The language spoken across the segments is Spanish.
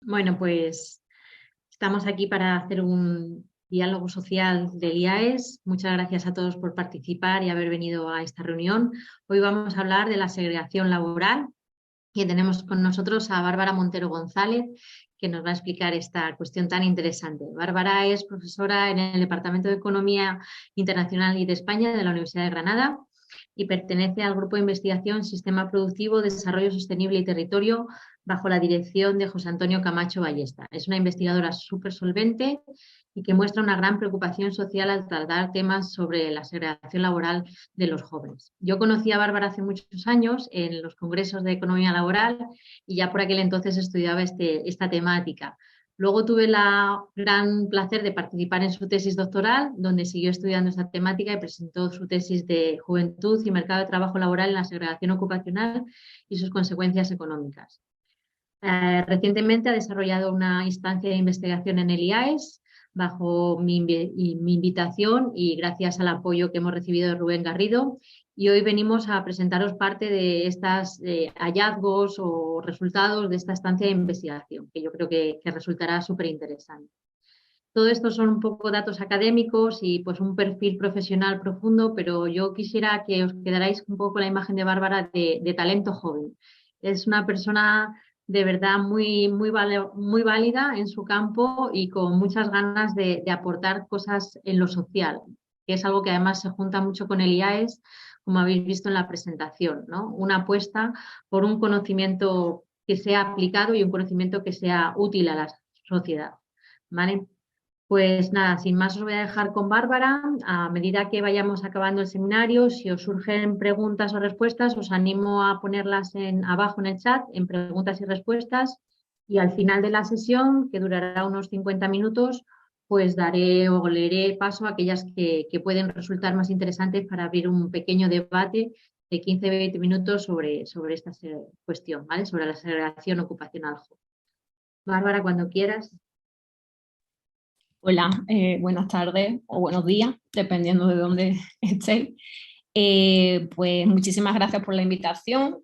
Bueno, pues estamos aquí para hacer un diálogo social del IAES. Muchas gracias a todos por participar y haber venido a esta reunión. Hoy vamos a hablar de la segregación laboral y tenemos con nosotros a Bárbara Montero González, que nos va a explicar esta cuestión tan interesante. Bárbara es profesora en el Departamento de Economía Internacional y de España de la Universidad de Granada y pertenece al Grupo de Investigación Sistema Productivo, Desarrollo Sostenible y Territorio bajo la dirección de José Antonio Camacho Ballesta. Es una investigadora súper solvente y que muestra una gran preocupación social al tratar temas sobre la segregación laboral de los jóvenes. Yo conocí a Bárbara hace muchos años en los congresos de economía laboral y ya por aquel entonces estudiaba esta temática. Luego tuve el gran placer de participar en su tesis doctoral, donde siguió estudiando esta temática y presentó su tesis de Juventud y Mercado de Trabajo Laboral en la segregación ocupacional y sus consecuencias económicas. Recientemente ha desarrollado una instancia de investigación en el IAES bajo mi invitación y gracias al apoyo que hemos recibido de Rubén Garrido. Y hoy venimos a presentaros parte de estos hallazgos o resultados de esta estancia de investigación, que yo creo que resultará súper interesante. Todo esto son un poco datos académicos y pues un perfil profesional profundo, pero yo quisiera que os quedarais un poco con la imagen de Bárbara de talento joven. Es una persona de verdad muy válida en su campo y con muchas ganas de aportar cosas en lo social, que es algo que además se junta mucho con el IAES, como habéis visto en la presentación, ¿no? Una apuesta por un conocimiento que sea aplicado y un conocimiento que sea útil a la sociedad. ¿Vale? Pues nada, sin más os voy a dejar con Bárbara. A medida que vayamos acabando el seminario, si os surgen preguntas o respuestas, os animo a ponerlas abajo en el chat, en preguntas y respuestas. Y al final de la sesión, que durará unos 50 minutos, pues daré o leeré paso a aquellas que pueden resultar más interesantes para abrir un pequeño debate de 15-20 minutos sobre esta cuestión, ¿vale? Sobre la segregación ocupacional. Bárbara, cuando quieras. Hola, buenas tardes o buenos días, dependiendo de dónde estéis. Pues muchísimas gracias por la invitación.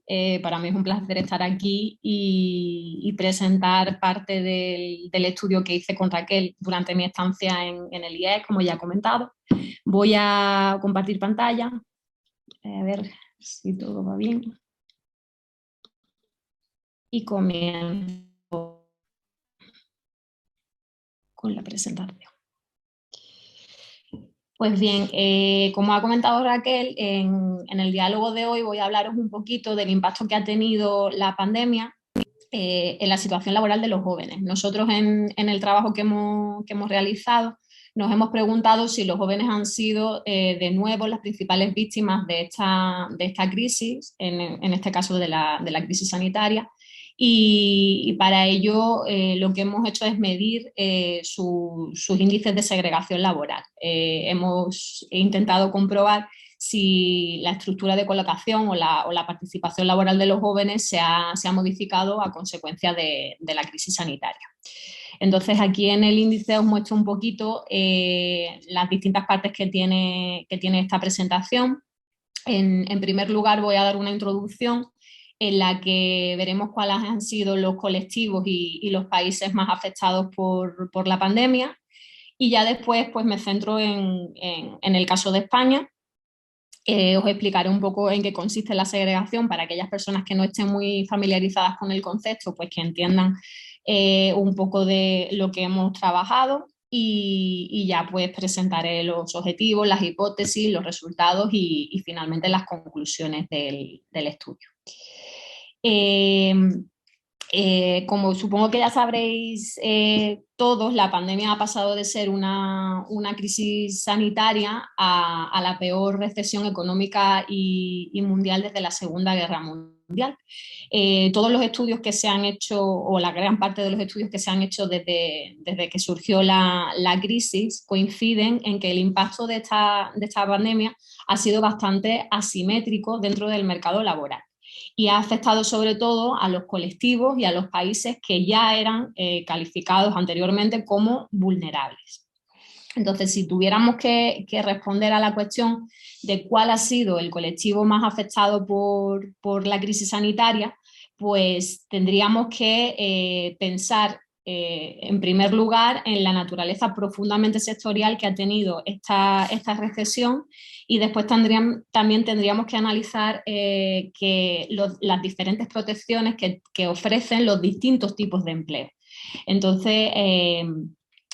Para mí es un placer estar aquí y presentar parte del estudio que hice con Raquel durante mi estancia en el IES, como ya he comentado. Voy a compartir pantalla, a ver si todo va bien. Y comienzo con la presentación. Pues bien, como ha comentado Raquel, en el diálogo de hoy voy a hablaros un poquito del impacto que ha tenido la pandemia en la situación laboral de los jóvenes. Nosotros en el trabajo que hemos realizado nos hemos preguntado si los jóvenes han sido de nuevo las principales víctimas de esta crisis, en este caso de la crisis sanitaria, y para ello lo que hemos hecho es medir sus índices de segregación laboral. Hemos intentado comprobar si la estructura de colocación o la participación laboral de los jóvenes se ha modificado a consecuencia de la crisis sanitaria. Entonces, aquí en el índice os muestro un poquito las distintas partes que tiene esta presentación. En primer lugar, voy a dar una introducción en la que veremos cuáles han sido los colectivos y los países más afectados por la pandemia. Y ya después pues, me centro en el caso de España. Os explicaré un poco en qué consiste la segregación para aquellas personas que no estén muy familiarizadas con el concepto, pues que entiendan un poco de lo que hemos trabajado y ya pues presentaré los objetivos, las hipótesis, los resultados y finalmente las conclusiones del estudio. Eh, como supongo que ya sabréis todos, la pandemia ha pasado de ser una crisis sanitaria a la peor recesión económica y mundial desde la Segunda Guerra Mundial. Todos los estudios que se han hecho, o la gran parte de los estudios que se han hecho desde que surgió la crisis, coinciden en que el impacto de esta pandemia ha sido bastante asimétrico dentro del mercado laboral y ha afectado sobre todo a los colectivos y a los países que ya eran calificados anteriormente como vulnerables. Entonces, si tuviéramos que responder a la cuestión de cuál ha sido el colectivo más afectado por la crisis sanitaria, pues tendríamos que pensar en primer lugar, en la naturaleza profundamente sectorial que ha tenido esta recesión, y después también tendríamos que analizar las diferentes protecciones que ofrecen los distintos tipos de empleo. Entonces,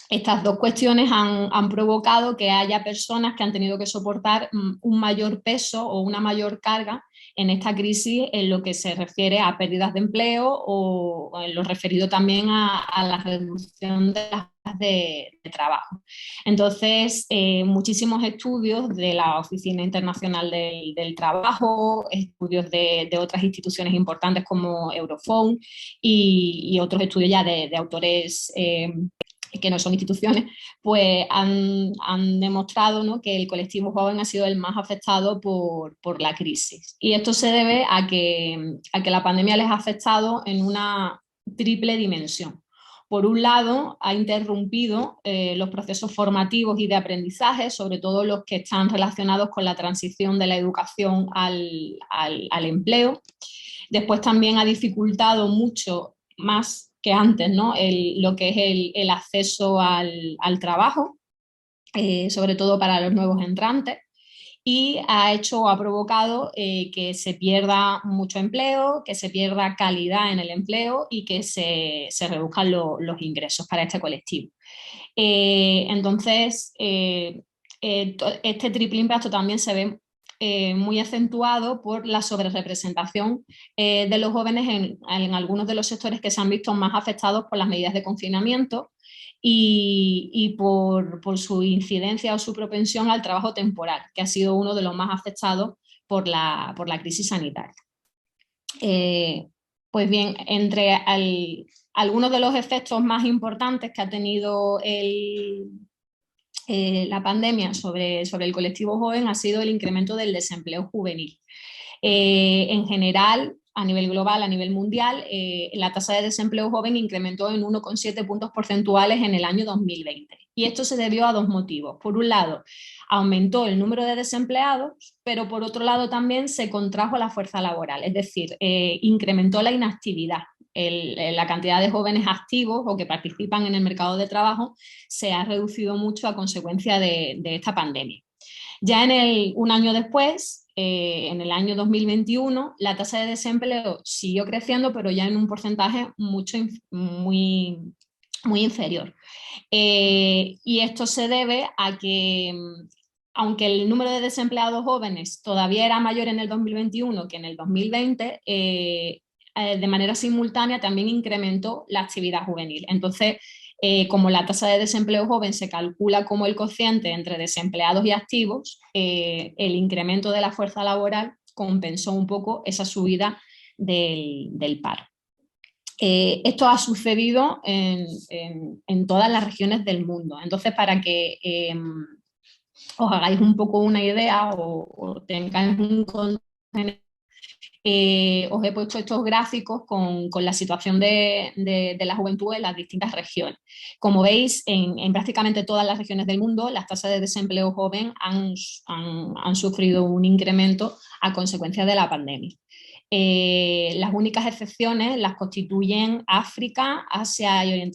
estas dos cuestiones han provocado que haya personas que han tenido que soportar un mayor peso o una mayor carga en esta crisis en lo que se refiere a pérdidas de empleo o en lo referido también a la reducción de las horas de trabajo. Entonces, muchísimos estudios de la Oficina Internacional del Trabajo, estudios de otras instituciones importantes como Eurofound y otros estudios ya de autores que no son instituciones, pues han demostrado, ¿no?, que el colectivo joven ha sido el más afectado por la crisis. Y esto se debe a que la pandemia les ha afectado en una triple dimensión. Por un lado, ha interrumpido los procesos formativos y de aprendizaje, sobre todo los que están relacionados con la transición de la educación al empleo. Después también ha dificultado mucho más que antes, ¿no?, lo que es el acceso al trabajo, sobre todo para los nuevos entrantes, y ha provocado que se pierda mucho empleo, que se pierda calidad en el empleo y que se reduzcan los ingresos para este colectivo. Entonces, este triple impacto también se ve muy acentuado por la sobrerepresentación de los jóvenes en algunos de los sectores que se han visto más afectados por las medidas de confinamiento y por su incidencia o su propensión al trabajo temporal, que ha sido uno de los más afectados por la crisis sanitaria. Pues bien, entre algunos de los efectos más importantes que ha tenido la pandemia sobre el colectivo joven ha sido el incremento del desempleo juvenil. En general, a nivel global, a nivel mundial, la tasa de desempleo joven incrementó en 1,7 puntos porcentuales en el año 2020. Y esto se debió a dos motivos. Por un lado, aumentó el número de desempleados, pero por otro lado también se contrajo la fuerza laboral, es decir, incrementó la inactividad. La cantidad de jóvenes activos o que participan en el mercado de trabajo se ha reducido mucho a consecuencia de esta pandemia. Ya un año después, en el año 2021, la tasa de desempleo siguió creciendo, pero ya en un porcentaje muy inferior. Y esto se debe a que, aunque el número de desempleados jóvenes todavía era mayor en el 2021 que en el 2020, de manera simultánea también incrementó la actividad juvenil. Entonces, como la tasa de desempleo joven se calcula como el cociente entre desempleados y activos, el incremento de la fuerza laboral compensó un poco esa subida del paro. Esto ha sucedido en todas las regiones del mundo. Entonces, para que os hagáis un poco una idea o tengáis un contexto, os he puesto estos gráficos con la situación de la juventud en las distintas regiones. Como veis, en prácticamente todas las regiones del mundo, las tasas de desempleo joven han sufrido un incremento a consecuencia de la pandemia. Las únicas excepciones las constituyen África, Asia y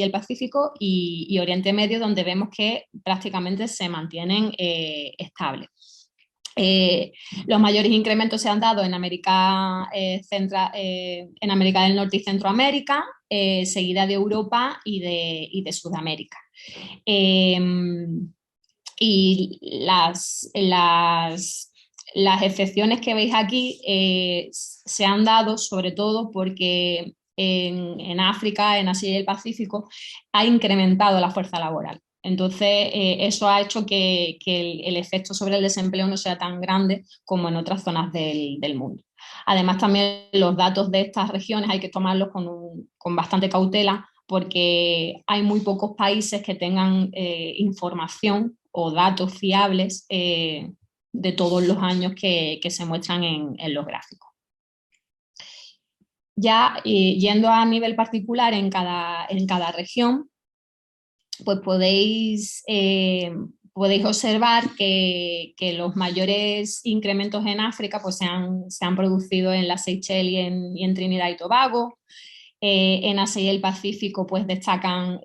el Pacífico y Oriente Medio, donde vemos que prácticamente se mantienen estables. Los mayores incrementos se han dado en América, en América del Norte y Centroamérica, seguida de Europa y de Sudamérica. Y las excepciones que veis aquí se han dado sobre todo porque en África, en Asia y el Pacífico, ha incrementado la fuerza laboral. Entonces, eso ha hecho que el efecto sobre el desempleo no sea tan grande como en otras zonas del mundo. Además, también los datos de estas regiones hay que tomarlos con bastante cautela porque hay muy pocos países que tengan información o datos fiables de todos los años que se muestran en los gráficos. Ya yendo a nivel particular en cada región, pues podéis observar que los mayores incrementos en África pues se han producido en las Seychelles y en Trinidad y Tobago, En Asia y el Pacífico pues destacan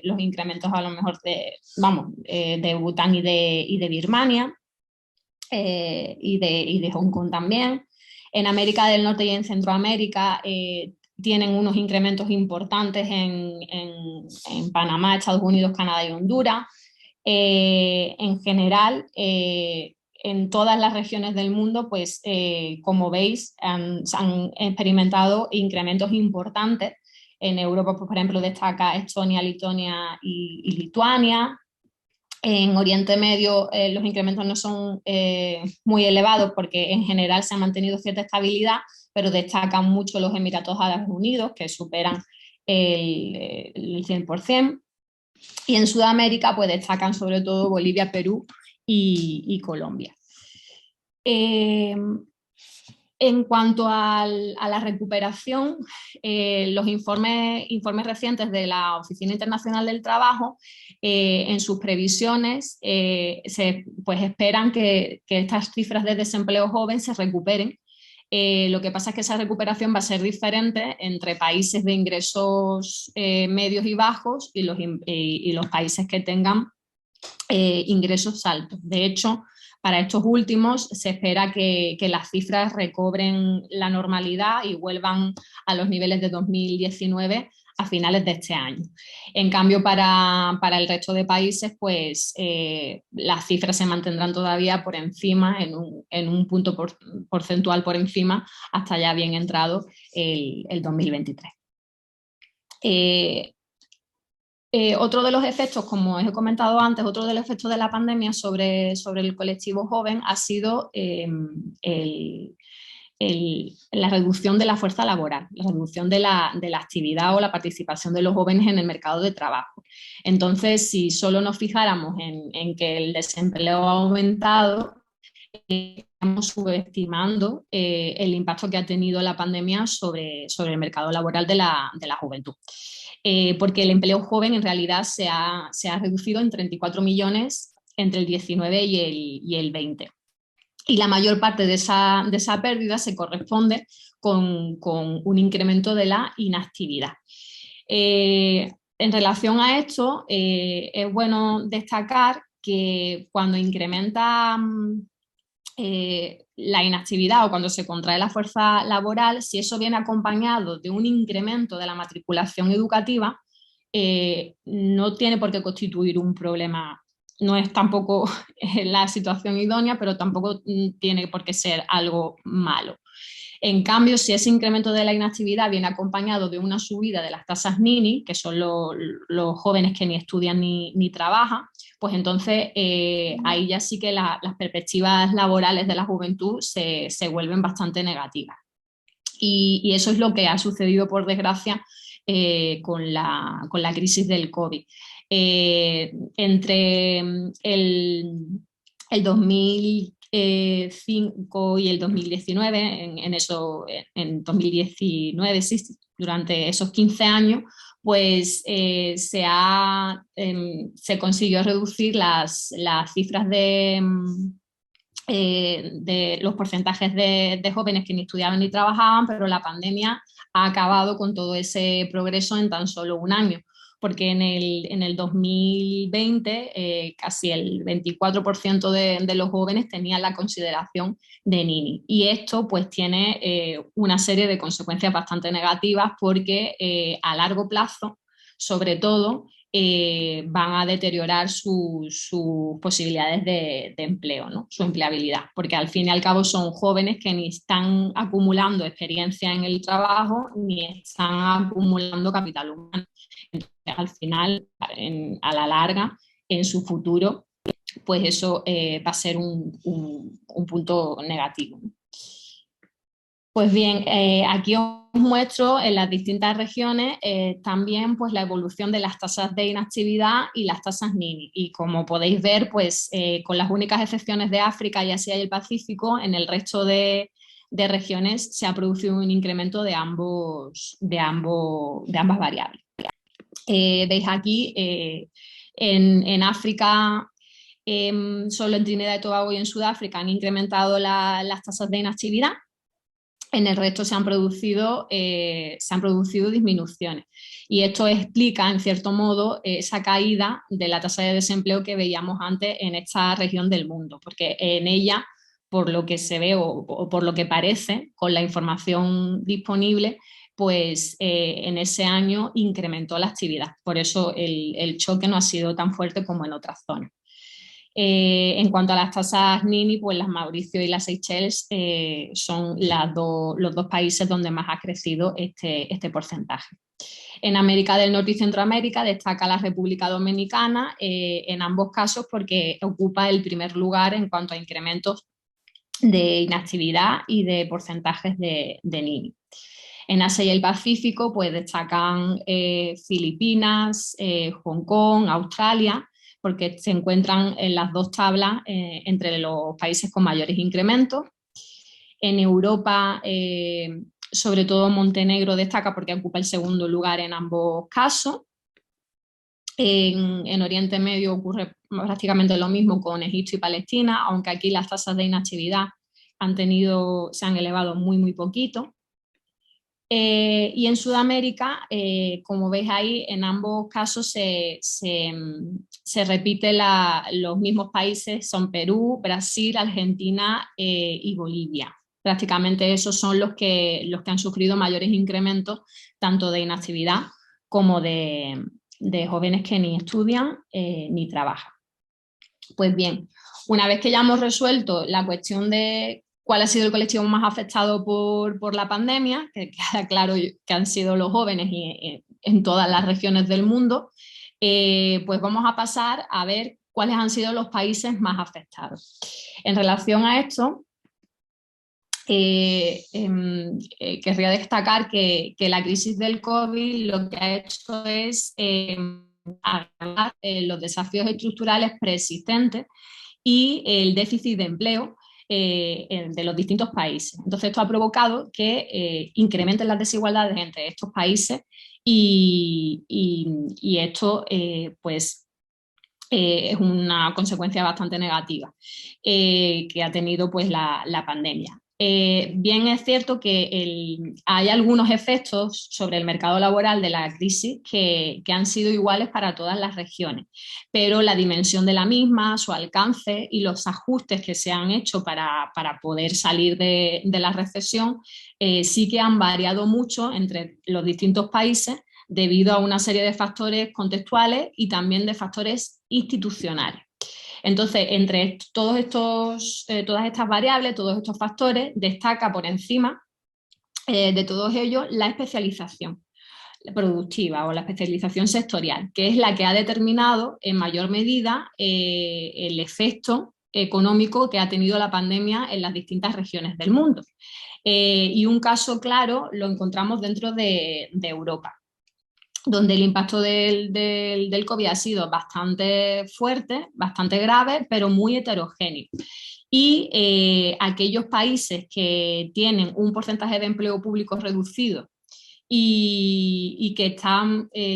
los incrementos a lo mejor de Bután y de Birmania y de Hong Kong también. En América del Norte y en Centroamérica tienen unos incrementos importantes en Panamá, Estados Unidos, Canadá y Honduras. En general, en todas las regiones del mundo, pues como veis, se han experimentado incrementos importantes. En Europa, pues, por ejemplo, destaca Estonia, Lituania y Lituania. En Oriente Medio los incrementos no son muy elevados porque en general se ha mantenido cierta estabilidad, pero destacan mucho los Emiratos Árabes Unidos, que superan el 100%. Y en Sudamérica pues destacan sobre todo Bolivia, Perú y Colombia. En cuanto a la recuperación, los informes recientes de la Oficina Internacional del Trabajo, en sus previsiones, pues esperan que estas cifras de desempleo joven se recuperen. Lo que pasa es que esa recuperación va a ser diferente entre países de ingresos medios y bajos y los países que tengan ingresos altos. De hecho, para estos últimos se espera que las cifras recobren la normalidad y vuelvan a los niveles de 2019 a finales de este año. En cambio, para el resto de países, pues las cifras se mantendrán todavía por encima, en un punto porcentual por encima, hasta ya bien entrado el 2023. Otro de los efectos, como os he comentado antes, otro de los efectos de la pandemia sobre el colectivo joven ha sido la reducción de la fuerza laboral, la reducción de la actividad o la participación de los jóvenes en el mercado de trabajo. Entonces, si solo nos fijáramos en que el desempleo ha aumentado, estamos subestimando el impacto que ha tenido la pandemia sobre el mercado laboral de la juventud. Porque el empleo joven en realidad se ha reducido en 34 millones entre el 19 y el 20. Y la mayor parte de esa pérdida se corresponde con un incremento de la inactividad. En relación a esto, es bueno destacar que cuando incrementa la inactividad o cuando se contrae la fuerza laboral, si eso viene acompañado de un incremento de la matriculación educativa, no tiene por qué constituir un problema. No es tampoco la situación idónea, pero tampoco tiene por qué ser algo malo. En cambio, si ese incremento de la inactividad viene acompañado de una subida de las tasas Nini, que son los jóvenes que ni estudian ni trabajan, pues entonces ahí ya sí que las perspectivas laborales de la juventud se vuelven bastante negativas. Y eso es lo que ha sucedido, por desgracia, con la crisis del COVID. Entre el 2005 y el 2019, en 2019, sí, durante esos 15 años, pues se consiguió reducir las cifras de los porcentajes de jóvenes que ni estudiaban ni trabajaban, pero la pandemia ha acabado con todo ese progreso en tan solo un año, porque en el 2020 casi el 24% de los jóvenes tenían la consideración de Nini. Y esto pues tiene una serie de consecuencias bastante negativas porque a largo plazo, sobre todo, van a deteriorar sus posibilidades de empleo, ¿no? Su empleabilidad, porque al fin y al cabo son jóvenes que ni están acumulando experiencia en el trabajo ni están acumulando capital humano. Entonces, al final, a la larga, en su futuro, pues eso va a ser un punto negativo. Pues bien, aquí os muestro en las distintas regiones también pues, la evolución de las tasas de inactividad y las tasas Nini. Y como podéis ver, pues con las únicas excepciones de África y Asia y el Pacífico, en el resto de regiones se ha producido un incremento de ambas variables. Veis aquí en África, solo en Trinidad y Tobago y en Sudáfrica han incrementado las tasas de inactividad. en el resto se han producido disminuciones. Y esto explica, en cierto modo, esa caída de la tasa de desempleo que veíamos antes en esta región del mundo, porque en ella, por lo que se ve o por lo que parece, con la información disponible, pues en ese año incrementó la actividad. Por eso el choque no ha sido tan fuerte como en otras zonas. En cuanto a las tasas Gini, pues las Mauricio y las Seychelles son los dos países donde más ha crecido este porcentaje. En América del Norte y Centroamérica destaca la República Dominicana, en ambos casos porque ocupa el primer lugar en cuanto a incrementos de inactividad y de porcentajes de Gini. En Asia y el Pacífico pues destacan Filipinas, Hong Kong, Australia, porque se encuentran en las dos tablas entre los países con mayores incrementos. En Europa, sobre todo Montenegro destaca porque ocupa el segundo lugar en ambos casos. En Oriente Medio ocurre prácticamente lo mismo con Egipto y Palestina, aunque aquí las tasas de inactividad se han elevado muy poquito. Y en Sudamérica, como veis ahí, en ambos casos se repiten los mismos países, son Perú, Brasil, Argentina y Bolivia. Prácticamente esos son los que han sufrido mayores incrementos, tanto de inactividad como de jóvenes que ni estudian ni trabajan. Pues bien, una vez que ya hemos resuelto la cuestión de cuál ha sido el colectivo más afectado por la pandemia, que queda claro que han sido los jóvenes y en todas las regiones del mundo, pues vamos a pasar a ver cuáles han sido los países más afectados. En relación a esto, querría destacar que la crisis del COVID lo que ha hecho es agravar los desafíos estructurales preexistentes y el déficit de empleo de los distintos países. Entonces, esto ha provocado que incrementen las desigualdades entre estos países y esto, pues, es una consecuencia bastante negativa que ha tenido pues, la pandemia. Bien es cierto que hay algunos efectos sobre el mercado laboral de la crisis que han sido iguales para todas las regiones, pero la dimensión de la misma, su alcance y los ajustes que se han hecho para poder salir de la recesión sí que han variado mucho entre los distintos países debido a una serie de factores contextuales y también de factores institucionales. Entonces, entre todas estas variables, todos estos factores, destaca por encima de todos ellos la especialización productiva o la especialización sectorial, que es la que ha determinado en mayor medida el efecto económico que ha tenido la pandemia en las distintas regiones del mundo. Y un caso claro lo encontramos dentro de Europa, donde el impacto del COVID ha sido bastante fuerte, bastante grave, pero muy heterogéneo. Y aquellos países que tienen un porcentaje de empleo público reducido y que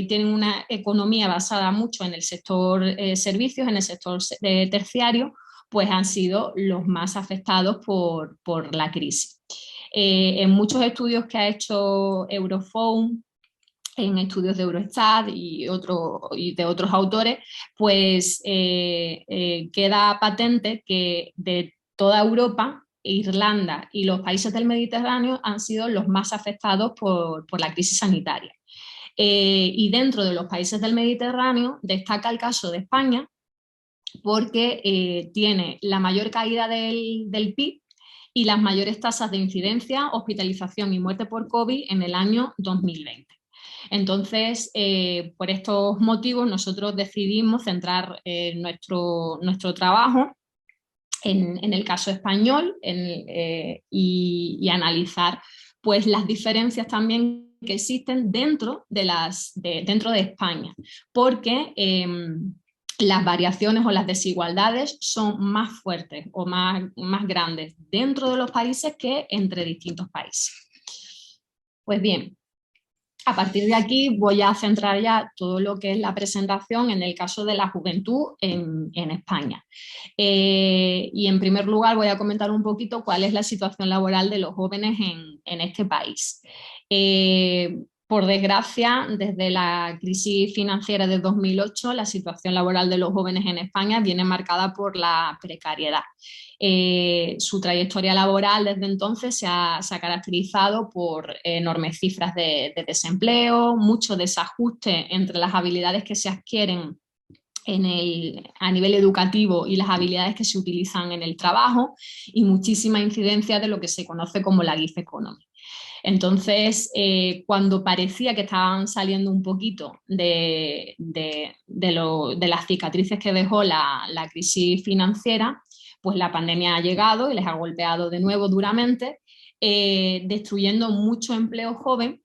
tienen una economía basada mucho en el sector servicios, en el sector terciario, pues han sido los más afectados por la crisis. En muchos estudios que ha hecho Eurofound, en estudios de Eurostat y de otros autores, pues queda patente que de toda Europa, Irlanda y los países del Mediterráneo han sido los más afectados por la crisis sanitaria. Y dentro de los países del Mediterráneo destaca el caso de España, porque tiene la mayor caída del PIB y las mayores tasas de incidencia, hospitalización y muerte por COVID en el año 2020. Entonces, por estos motivos, nosotros decidimos centrar nuestro trabajo en el caso español y analizar pues, las diferencias también que existen dentro de España, porque las variaciones o las desigualdades son más fuertes o más grandes dentro de los países que entre distintos países. Pues bien, A partir de aquí voy a centrar ya todo lo que es la presentación en el caso de la juventud en España. Y en primer lugar voy a comentar un poquito cuál es la situación laboral de los jóvenes en este país. Por desgracia, desde la crisis financiera de 2008, la situación laboral de los jóvenes en España viene marcada por la precariedad. Su trayectoria laboral desde entonces se ha caracterizado por enormes cifras de desempleo, mucho desajuste entre las habilidades que se adquieren a nivel educativo y las habilidades que se utilizan en el trabajo, y muchísima incidencia de lo que se conoce como la gig economy. Entonces, cuando parecía que estaban saliendo un poquito de las cicatrices que dejó la crisis financiera, pues la pandemia ha llegado y les ha golpeado de nuevo duramente, destruyendo mucho empleo joven,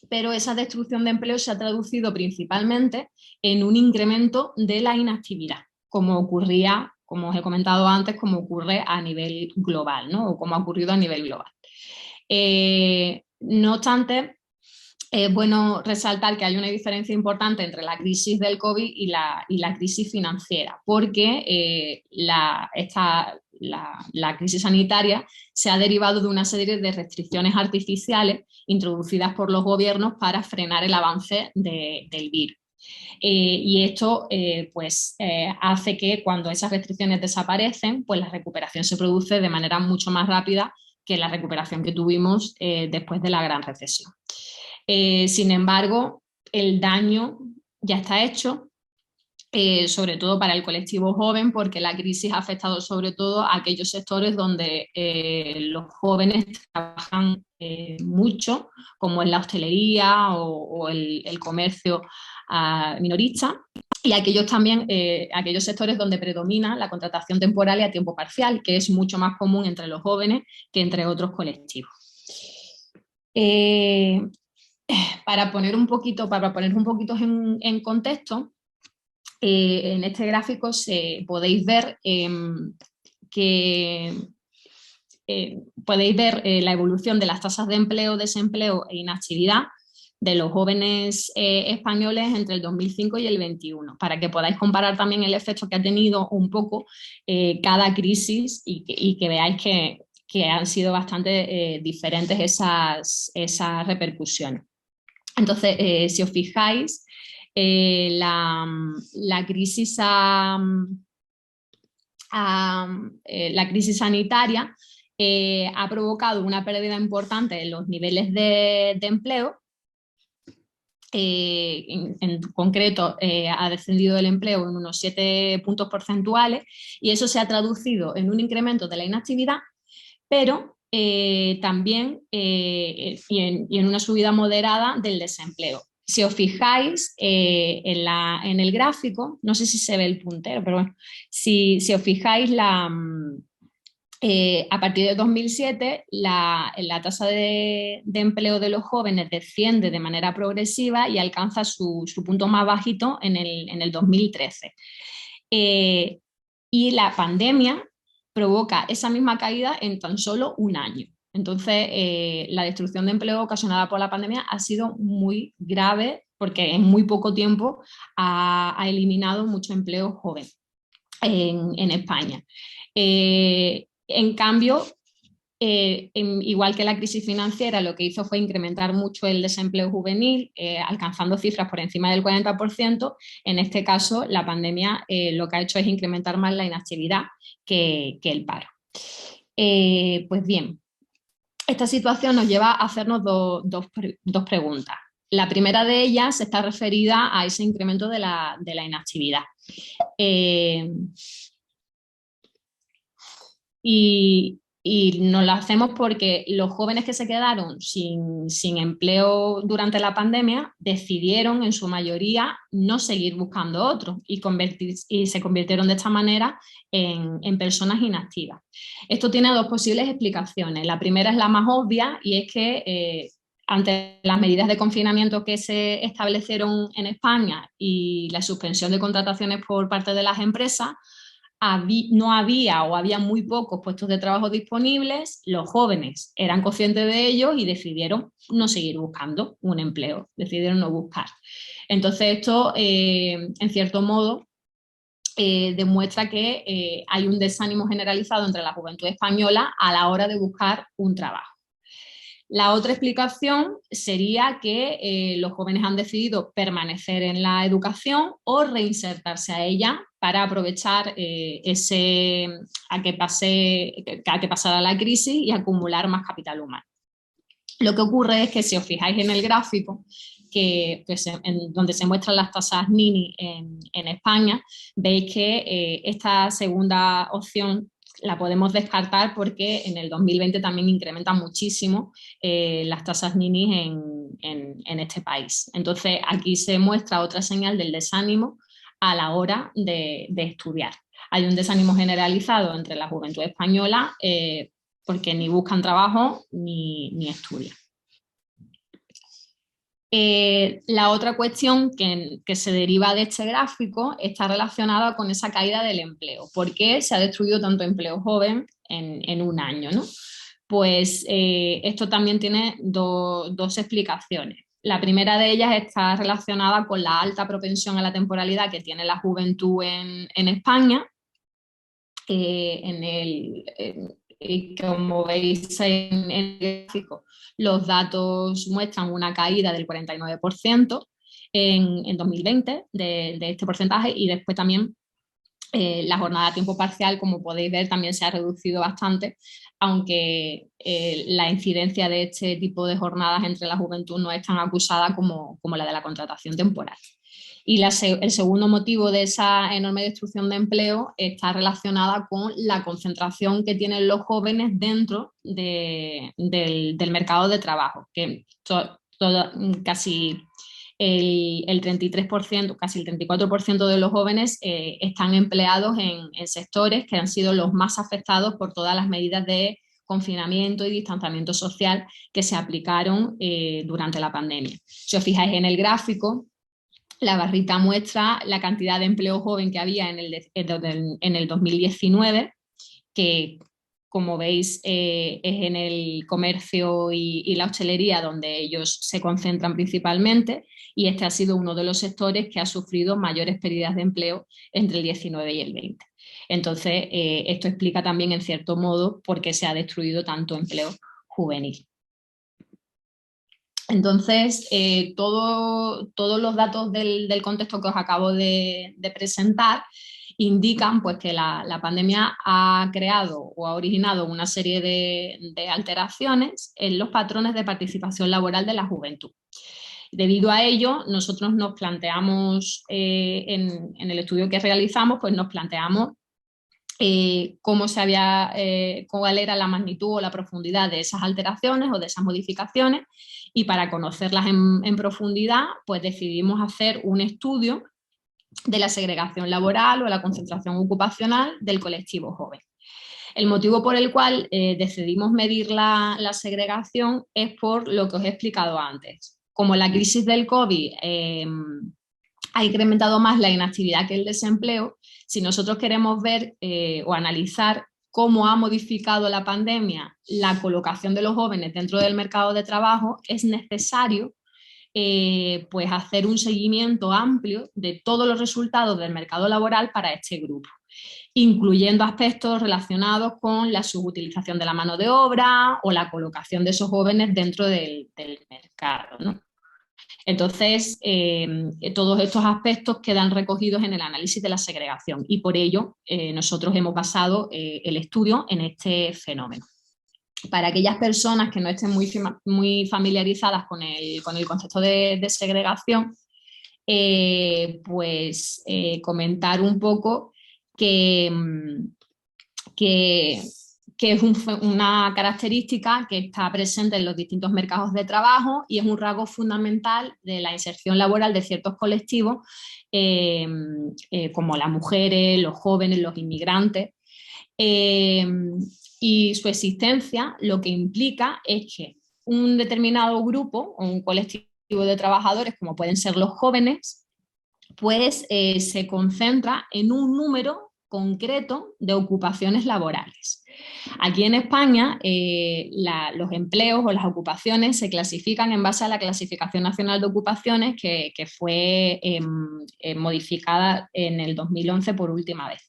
pero esa destrucción de empleo se ha traducido principalmente en un incremento de la inactividad, como ocurría, como os he comentado antes, como ocurre a nivel global, ¿no? O como ha ocurrido a nivel global. No obstante, es bueno resaltar que hay una diferencia importante entre la crisis del COVID y la crisis financiera, porque la crisis sanitaria se ha derivado de una serie de restricciones artificiales introducidas por los gobiernos para frenar el avance del virus. Y esto hace que cuando esas restricciones desaparecen, pues la recuperación se produce de manera mucho más rápida que la recuperación que tuvimos después de la gran recesión. Sin embargo, el daño ya está hecho, sobre todo para el colectivo joven, porque la crisis ha afectado sobre todo a aquellos sectores donde los jóvenes trabajan mucho, como en la hostelería o el comercio minorista, y aquellos sectores donde predomina la contratación temporal y a tiempo parcial, que es mucho más común entre los jóvenes que entre otros colectivos. Para poner un poquito en contexto, en este gráfico podéis ver la evolución de las tasas de empleo, desempleo e inactividad de los jóvenes españoles entre el 2005 y el 2021, para que podáis comparar también el efecto que ha tenido un poco cada crisis y que veáis que han sido bastante diferentes esas repercusiones. Entonces, si os fijáis, la crisis sanitaria ha provocado una pérdida importante en los niveles de empleo. En concreto, ha descendido el empleo en unos 7 puntos porcentuales, y eso se ha traducido en un incremento de la inactividad, pero también y en una subida moderada del desempleo. Si os fijáis en el gráfico, no sé si se ve el puntero, pero bueno, si os fijáis, a partir de 2007 la tasa de empleo de los jóvenes desciende de manera progresiva y alcanza su punto más bajito en el 2013. Y la pandemia provoca esa misma caída en tan solo un año. Entonces, la destrucción de empleo ocasionada por la pandemia ha sido muy grave, porque en muy poco tiempo ha eliminado mucho empleo joven en España. En cambio, igual que la crisis financiera, lo que hizo fue incrementar mucho el desempleo juvenil, alcanzando cifras por encima del 40%. En este caso, la pandemia lo que ha hecho es incrementar más la inactividad que el paro. Pues bien, esta situación nos lleva a hacernos dos preguntas. La primera de ellas está referida a ese incremento de la inactividad. Y nos lo hacemos porque los jóvenes que se quedaron sin empleo durante la pandemia decidieron en su mayoría no seguir buscando otro y se convirtieron de esta manera en personas inactivas. Esto tiene dos posibles explicaciones. La primera es la más obvia, y es que ante las medidas de confinamiento que se establecieron en España y la suspensión de contrataciones por parte de las empresas, no había o había muy pocos puestos de trabajo disponibles, los jóvenes eran conscientes de ello y decidieron no seguir buscando un empleo, decidieron no buscar. Entonces esto, en cierto modo, demuestra que hay un desánimo generalizado entre la juventud española a la hora de buscar un trabajo. La otra explicación sería que los jóvenes han decidido permanecer en la educación o reinsertarse a ella para aprovechar a que pasara la crisis y acumular más capital humano. Lo que ocurre es que si os fijáis en el gráfico, pues, donde se muestran las tasas Nini en España, veis que esta segunda opción la podemos descartar porque en el 2020 también incrementan muchísimo las tasas Nini en este país. Entonces aquí se muestra otra señal del desánimo a la hora de estudiar. Hay un desánimo generalizado entre la juventud española porque ni buscan trabajo ni estudian. La otra cuestión que se deriva de este gráfico está relacionada con esa caída del empleo. ¿Por qué se ha destruido tanto empleo joven en un año, ¿no? Pues esto también tiene dos explicaciones. La primera de ellas está relacionada con la alta propensión a la temporalidad que tiene la juventud en España. Como veis en el gráfico, los datos muestran una caída del 49% en 2020 de este porcentaje, y después también la jornada a tiempo parcial, como podéis ver, también se ha reducido bastante, aunque la incidencia de este tipo de jornadas entre la juventud no es tan acusada como la de la contratación temporal. Y el segundo motivo de esa enorme destrucción de empleo está relacionada con la concentración que tienen los jóvenes dentro del mercado de trabajo, que casi el 33%, casi el 34% de los jóvenes están empleados en sectores que han sido los más afectados por todas las medidas de confinamiento y distanciamiento social que se aplicaron durante la pandemia. Si os fijáis en el gráfico, la barrita muestra la cantidad de empleo joven que había en el 2019, que como veis es en el comercio y la hostelería donde ellos se concentran principalmente, y este ha sido uno de los sectores que ha sufrido mayores pérdidas de empleo entre el 19 y el 20. Entonces, esto explica también en cierto modo por qué se ha destruido tanto empleo juvenil. Entonces, todos los datos del contexto que os acabo de presentar indican pues, que la pandemia ha creado o ha originado una serie de alteraciones en los patrones de participación laboral de la juventud. Debido a ello, nosotros nos planteamos, en el estudio que realizamos, pues nos planteamos cuál era la magnitud o la profundidad de esas alteraciones o de esas modificaciones, y para conocerlas en profundidad, pues decidimos hacer un estudio de la segregación laboral o la concentración ocupacional del colectivo joven. El motivo por el cual decidimos medir la segregación es por lo que os he explicado antes. Como la crisis del COVID ha incrementado más la inactividad que el desempleo, si nosotros queremos ver o analizar cómo ha modificado la pandemia la colocación de los jóvenes dentro del mercado de trabajo, es necesario pues hacer un seguimiento amplio de todos los resultados del mercado laboral para este grupo, incluyendo aspectos relacionados con la subutilización de la mano de obra o la colocación de esos jóvenes dentro del mercado, ¿no? Entonces, todos estos aspectos quedan recogidos en el análisis de la segregación, y por ello nosotros hemos basado el estudio en este fenómeno. Para aquellas personas que no estén muy familiarizadas con el concepto de segregación, pues comentar un poco que es una característica que está presente en los distintos mercados de trabajo y es un rasgo fundamental de la inserción laboral de ciertos colectivos, como las mujeres, los jóvenes, los inmigrantes. Y su existencia lo que implica es que un determinado grupo o un colectivo de trabajadores, como pueden ser los jóvenes, pues se concentra en un número concreto de ocupaciones laborales. Aquí en España los empleos o las ocupaciones se clasifican en base a la Clasificación Nacional de Ocupaciones que fue modificada en el 2011 por última vez.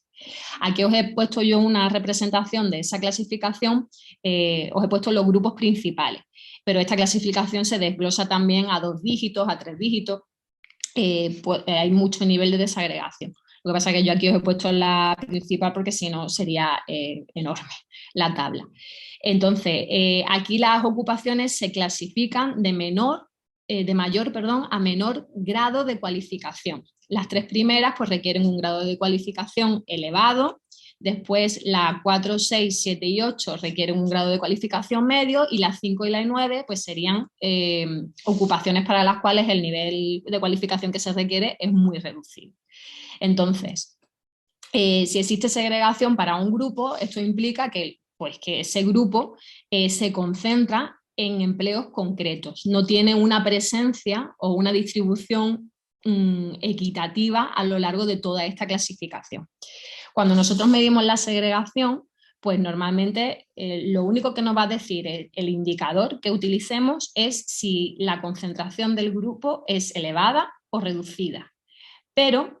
Aquí os he puesto yo una representación de esa clasificación, os he puesto los grupos principales, pero esta clasificación se desglosa también a 2 dígitos, a 3 dígitos, pues, hay mucho nivel de desagregación. Lo que pasa es que yo aquí os he puesto la principal porque si no sería enorme la tabla. Entonces, aquí las ocupaciones se clasifican de mayor a menor grado de cualificación. Las 3 primeras pues, requieren un grado de cualificación elevado, después las 4, 6, 7 y 8 requieren un grado de cualificación medio y las 5 y las 9 pues, serían ocupaciones para las cuales el nivel de cualificación que se requiere es muy reducido. Entonces, si existe segregación para un grupo, esto implica que, pues, que ese grupo se concentra en empleos concretos, no tiene una presencia o una distribución equitativa a lo largo de toda esta clasificación. Cuando nosotros medimos la segregación, pues normalmente lo único que nos va a decir el indicador que utilicemos es si la concentración del grupo es elevada o reducida. Pero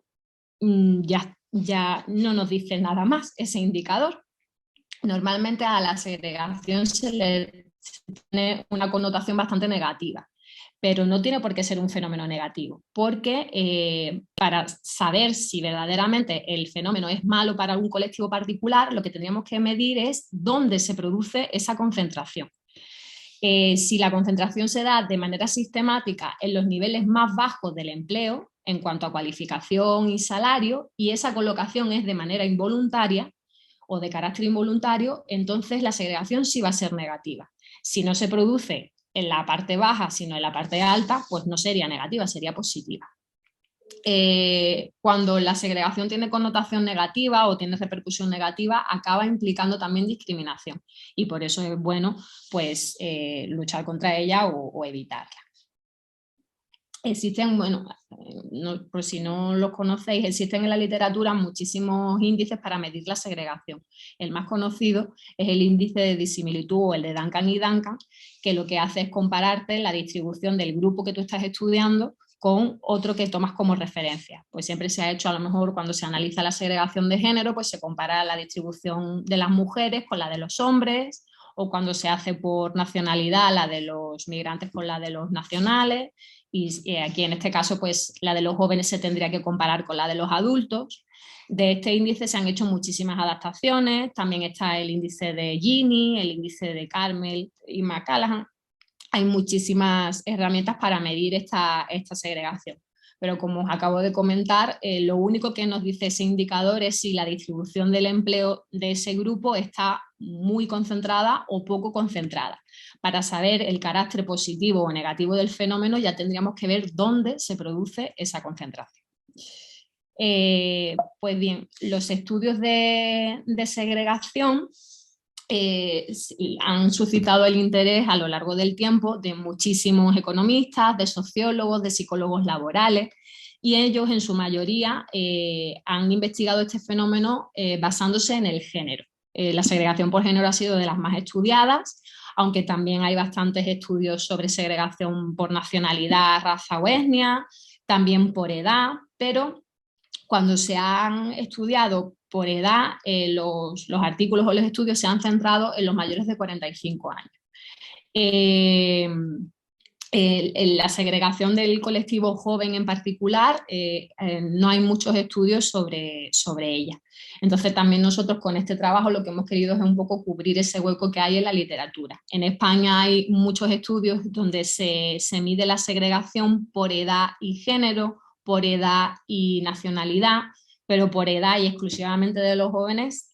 ya no nos dice nada más ese indicador. Normalmente a la segregación se le tiene una connotación bastante negativa, pero no tiene por qué ser un fenómeno negativo, porque para saber si verdaderamente el fenómeno es malo para un colectivo particular, lo que tendríamos que medir es dónde se produce esa concentración. Si la concentración se da de manera sistemática en los niveles más bajos del empleo, en cuanto a cualificación y salario, y esa colocación es de manera involuntaria o de carácter involuntario, entonces la segregación sí va a ser negativa. Si no se produce en la parte baja, sino en la parte alta, pues no sería negativa, sería positiva. Cuando la segregación tiene connotación negativa o tiene repercusión negativa, acaba implicando también discriminación y por eso es bueno pues, luchar contra ella o evitarla. Existen, bueno, por si no los conocéis, existen en la literatura muchísimos índices para medir la segregación. El más conocido es el índice de disimilitud o el de Duncan y Duncan, que lo que hace es compararte la distribución del grupo que tú estás estudiando con otro que tomas como referencia. Pues siempre se ha hecho, a lo mejor cuando se analiza la segregación de género, pues se compara la distribución de las mujeres con la de los hombres, o cuando se hace por nacionalidad la de los migrantes con la de los nacionales, y aquí en este caso pues la de los jóvenes se tendría que comparar con la de los adultos. De este índice se han hecho muchísimas adaptaciones, también está el índice de Gini, el índice de Carmel y McCallaghan. Hay muchísimas herramientas para medir esta segregación. Pero como os acabo de comentar, lo único que nos dice ese indicador es si la distribución del empleo de ese grupo está muy concentrada o poco concentrada. Para saber el carácter positivo o negativo del fenómeno ya tendríamos que ver dónde se produce esa concentración. Pues bien, los estudios de segregación han suscitado el interés a lo largo del tiempo de muchísimos economistas, de sociólogos, de psicólogos laborales, y ellos en su mayoría han investigado este fenómeno basándose en el género. La segregación por género ha sido de las más estudiadas, aunque también hay bastantes estudios sobre segregación por nacionalidad, raza o etnia, también por edad, pero cuando se han estudiado por edad, los artículos o los estudios se han centrado en los mayores de 45 años. La segregación del colectivo joven en particular, no hay muchos estudios sobre ella. Entonces también nosotros con este trabajo lo que hemos querido es un poco cubrir ese hueco que hay en la literatura. En España hay muchos estudios donde se mide la segregación por edad y género, por edad y nacionalidad, pero por edad y exclusivamente de los jóvenes,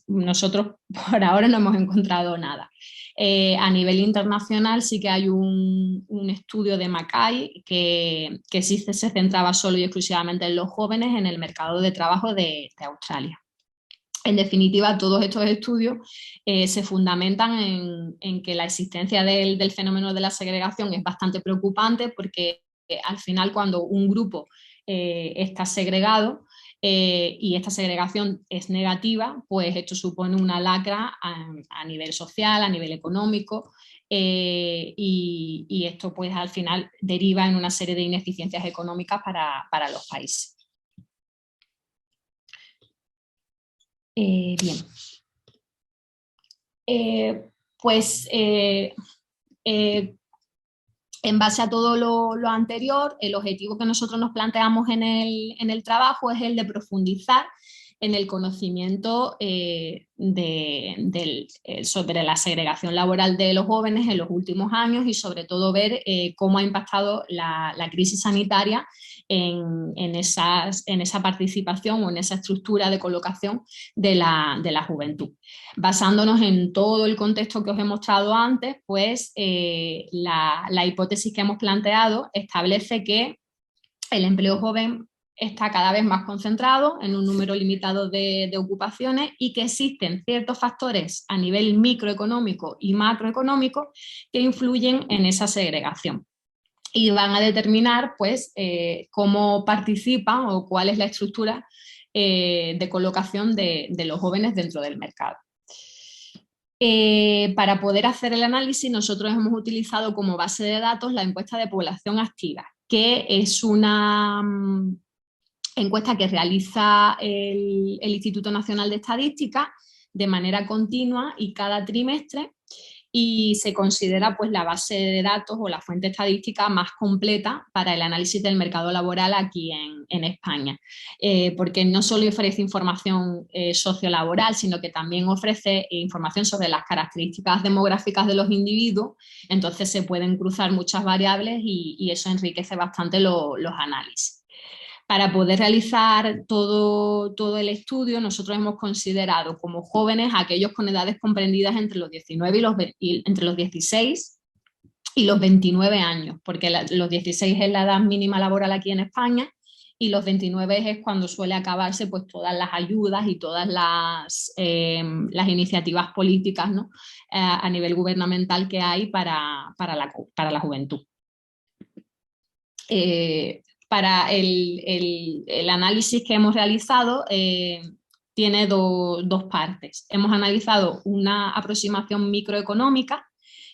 nosotros por ahora no hemos encontrado nada. A nivel internacional sí que hay un estudio de Mackay que sí se centraba solo y exclusivamente en los jóvenes en el mercado de trabajo de Australia. En definitiva, todos estos estudios se fundamentan en que la existencia del fenómeno de la segregación es bastante preocupante porque al final cuando un grupo está segregado, y esta segregación es negativa, pues esto supone una lacra a nivel social, a nivel económico, y esto pues al final deriva en una serie de ineficiencias económicas para los países. Bien. Pues en base a todo lo anterior, el objetivo que nosotros nos planteamos en el trabajo es el de profundizar en el conocimiento sobre la segregación laboral de los jóvenes en los últimos años y sobre todo ver cómo ha impactado la crisis sanitaria en esa participación o en esa estructura de colocación de la juventud. Basándonos en todo el contexto que os he mostrado antes, pues la hipótesis que hemos planteado establece que el empleo joven está cada vez más concentrado en un número limitado de ocupaciones y que existen ciertos factores a nivel microeconómico y macroeconómico que influyen en esa segregación y van a determinar pues, cómo participan o cuál es la estructura de colocación de los jóvenes dentro del mercado. Para poder hacer el análisis, nosotros hemos utilizado como base de datos la encuesta de población activa, que es una encuesta que realiza el Instituto Nacional de Estadística de manera continua y cada trimestre, y se considera pues, la base de datos o la fuente estadística más completa para el análisis del mercado laboral aquí en España, porque no solo ofrece información sociolaboral, sino que también ofrece información sobre las características demográficas de los individuos, entonces se pueden cruzar muchas variables y eso enriquece bastante los análisis. Para poder realizar todo el estudio, nosotros hemos considerado como jóvenes aquellos con edades comprendidas entre los 19 y entre los 16 y los 29 años, porque los 16 es la edad mínima laboral aquí en España y los 29 es cuando suele acabarse pues, todas las ayudas y todas las iniciativas políticas, ¿no? A nivel gubernamental que hay para la juventud. Para el análisis que hemos realizado tiene dos partes. Hemos analizado una aproximación microeconómica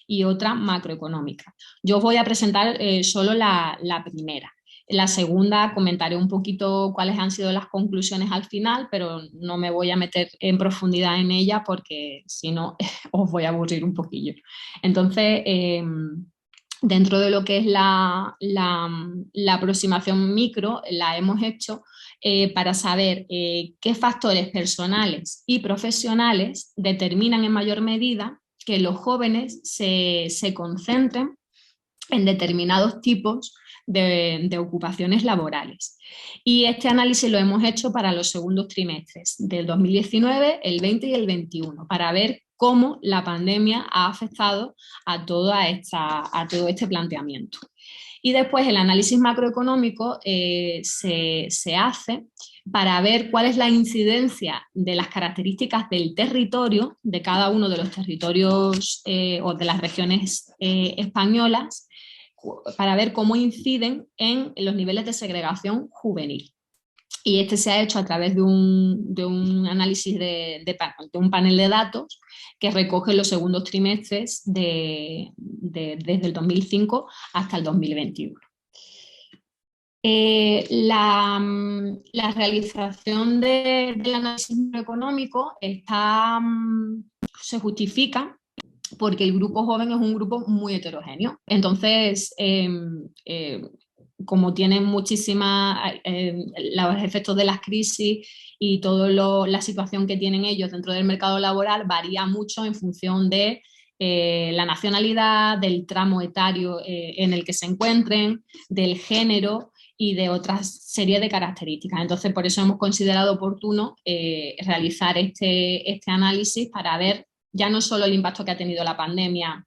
y otra macroeconómica. Yo os voy a presentar solo la primera. La segunda comentaré un poquito cuáles han sido las conclusiones al final, pero no me voy a meter en profundidad en ella porque si no os voy a aburrir un poquillo. Entonces, dentro de lo que es la aproximación micro, la hemos hecho para saber qué factores personales y profesionales determinan en mayor medida que los jóvenes se concentren en determinados tipos de ocupaciones laborales. Y este análisis lo hemos hecho para los segundos trimestres del 2019, el 20 y el 21, para ver cómo la pandemia ha afectado a todo este planteamiento. Y después el análisis macroeconómico se hace para ver cuál es la incidencia de las características del territorio, de cada uno de los territorios o de las regiones españolas, para ver cómo inciden en los niveles de segregación juvenil. Y este se ha hecho a través de un análisis de un panel de datos que recoge los segundos trimestres desde el 2005 hasta el 2021. La realización del análisis económico se justifica porque el grupo joven es un grupo muy heterogéneo. Entonces, como tienen muchísimas los efectos de las crisis y toda la situación que tienen ellos dentro del mercado laboral varía mucho en función de la nacionalidad, del tramo etario en el que se encuentren, del género y de otra serie de características. Entonces, por eso hemos considerado oportuno realizar este análisis para ver ya no solo el impacto que ha tenido la pandemia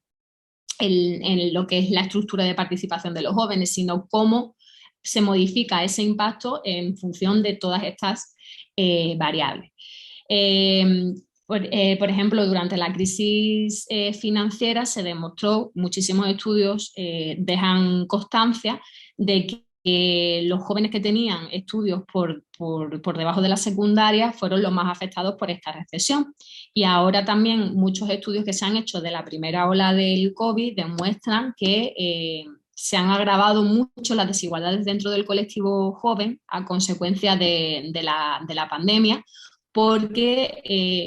en lo que es la estructura de participación de los jóvenes, sino cómo se modifica ese impacto en función de todas estas variables. Por ejemplo, durante la crisis financiera se demostró, muchísimos estudios dejan constancia de los jóvenes que tenían estudios por debajo de la secundaria fueron los más afectados por esta recesión. Y ahora también muchos estudios que se han hecho de la primera ola del COVID demuestran que se han agravado mucho las desigualdades dentro del colectivo joven a consecuencia de la pandemia, porque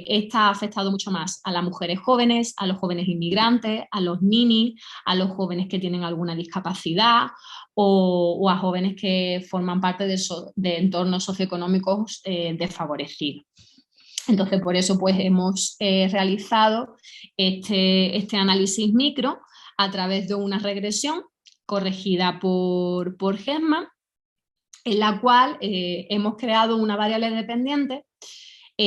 esta ha afectado mucho más a las mujeres jóvenes, a los jóvenes inmigrantes, a los ninis, a los jóvenes que tienen alguna discapacidad o a jóvenes que forman parte de entornos socioeconómicos desfavorecidos. Entonces, por eso pues, hemos realizado este análisis micro a través de una regresión corregida por Hessman, en la cual hemos creado una variable dependiente. Lo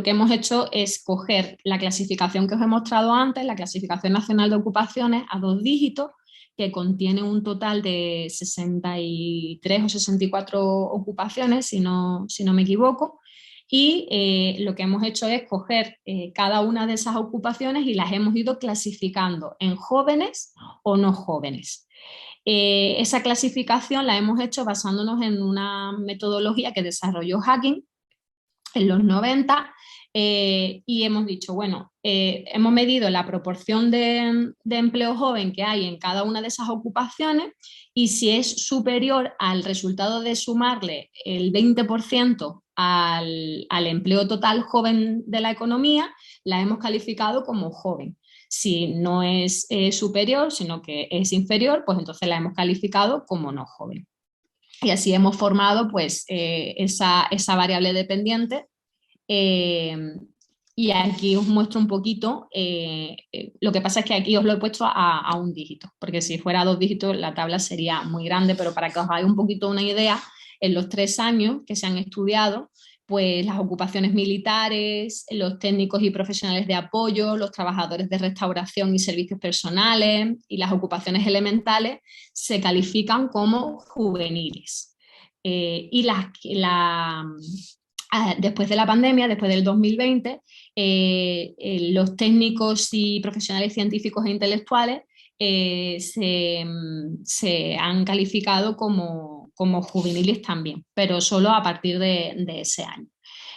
que hemos hecho es coger la clasificación que os he mostrado antes, la clasificación nacional de ocupaciones a 2 dígitos, que contiene un total de 63 o 64 ocupaciones, si no me equivoco, y lo que hemos hecho es coger cada una de esas ocupaciones y las hemos ido clasificando en jóvenes o no jóvenes. Esa clasificación la hemos hecho basándonos en una metodología que desarrolló Hacking en los 90 y hemos dicho, bueno, hemos medido la proporción de empleo joven que hay en cada una de esas ocupaciones y si es superior al resultado de sumarle el 20% al empleo total joven de la economía, la hemos calificado como joven. Si no es superior, sino que es inferior, pues entonces la hemos calificado como no joven. Y así hemos formado pues, esa variable dependiente. Y aquí os muestro un poquito, lo que pasa es que aquí os lo he puesto a 1 dígito, porque si fuera a 2 dígitos la tabla sería muy grande, pero para que os hagáis un poquito una idea, en los 3 años que se han estudiado, pues las ocupaciones militares, los técnicos y profesionales de apoyo, los trabajadores de restauración y servicios personales y las ocupaciones elementales se califican como juveniles. Y después de la pandemia, después del 2020, los técnicos y profesionales científicos e intelectuales se han calificado como juveniles también, pero solo a partir de ese año.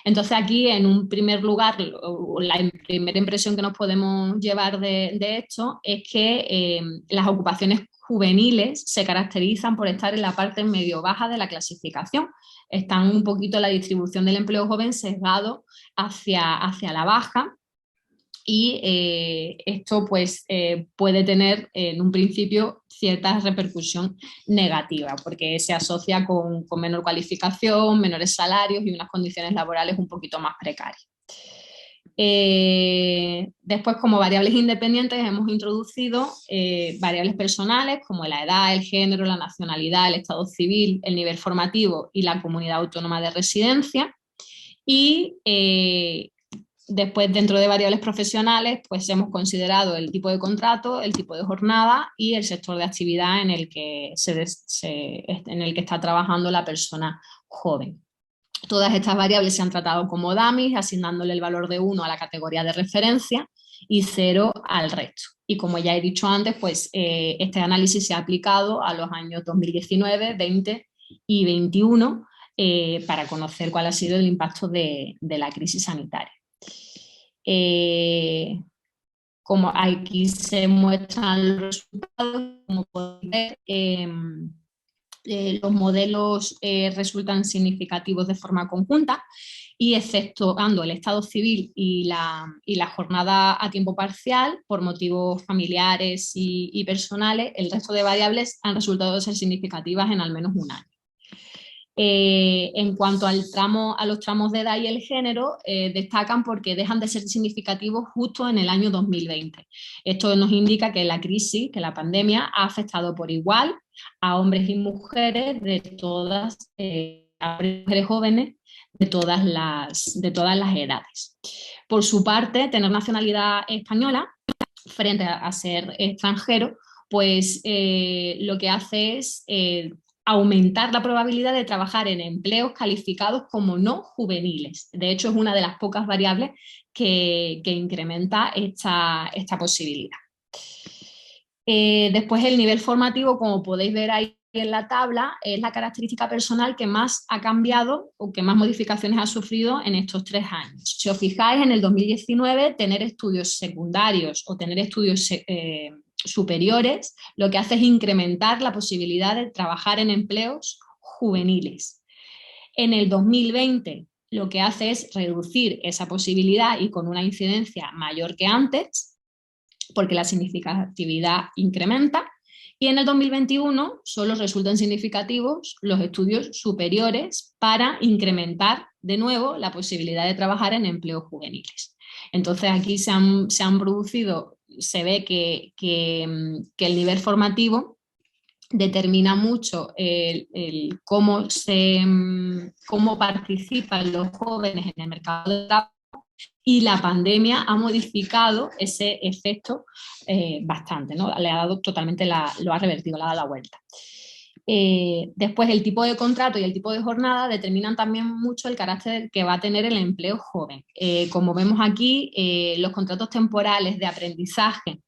Entonces aquí, en un primer lugar, la primera impresión que nos podemos llevar de esto es que las ocupaciones juveniles se caracterizan por estar en la parte medio-baja de la clasificación. Están un poquito la distribución del empleo joven sesgado hacia la baja y esto pues, puede tener en un principio cierta repercusión negativa porque se asocia con menor cualificación, menores salarios y unas condiciones laborales un poquito más precarias. Después, como variables independientes, hemos introducido variables personales como la edad, el género, la nacionalidad, el estado civil, el nivel formativo y la comunidad autónoma de residencia. Y después, dentro de variables profesionales, pues hemos considerado el tipo de contrato, el tipo de jornada y el sector de actividad en el que está trabajando la persona joven. Todas estas variables se han tratado como dummies, asignándole el valor de 1 a la categoría de referencia y 0 al resto. Y como ya he dicho antes, pues este análisis se ha aplicado a los años 2019, 20 y 21 para conocer cuál ha sido el impacto de la crisis sanitaria. Como aquí se muestran los resultados, como podéis ver, los modelos resultan significativos de forma conjunta y exceptuando el estado civil y la jornada a tiempo parcial por motivos familiares y personales, el resto de variables han resultado ser significativas en al menos un año. En cuanto a los tramos de edad y el género, destacan porque dejan de ser significativos justo en el año 2020. Esto nos indica que la crisis, que la pandemia, ha afectado por igual a hombres y mujeres de todas, a mujeres jóvenes de todas las edades. Por su parte, tener nacionalidad española frente a ser extranjero, pues lo que hace es aumentar la probabilidad de trabajar en empleos calificados como no juveniles. De hecho, es una de las pocas variables que incrementa esta posibilidad. Después el nivel formativo, como podéis ver ahí en la tabla, es la característica personal que más ha cambiado o que más modificaciones ha sufrido en estos 3 años. Si os fijáis, en el 2019, tener estudios secundarios o tener estudios superiores, lo que hace es incrementar la posibilidad de trabajar en empleos juveniles. En el 2020, lo que hace es reducir esa posibilidad y con una incidencia mayor que antes, porque la significatividad incrementa, y en el 2021 solo resultan significativos los estudios superiores para incrementar de nuevo la posibilidad de trabajar en empleos juveniles. Entonces aquí se han producido, se ve que el nivel formativo determina mucho cómo participan los jóvenes en el mercado de trabajo, y la pandemia ha modificado ese efecto bastante, ¿no? Le ha dado totalmente lo ha revertido, le ha dado la vuelta. Después, el tipo de contrato y el tipo de jornada determinan también mucho el carácter que va a tener el empleo joven. Como vemos aquí, los contratos temporales de aprendizaje,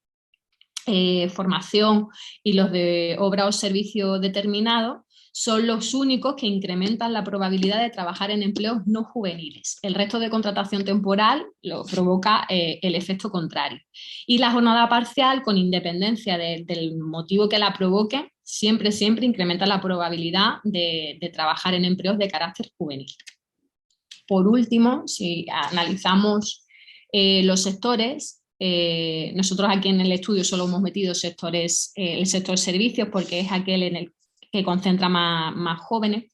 formación y los de obra o servicio determinado son los únicos que incrementan la probabilidad de trabajar en empleos no juveniles. El resto de contratación temporal lo provoca el efecto contrario. Y la jornada parcial, con independencia del motivo que la provoque, siempre incrementa la probabilidad de trabajar en empleos de carácter juvenil. Por último, si analizamos los sectores, nosotros aquí en el estudio solo hemos metido el sector servicios, porque es aquel en el que concentra más jóvenes,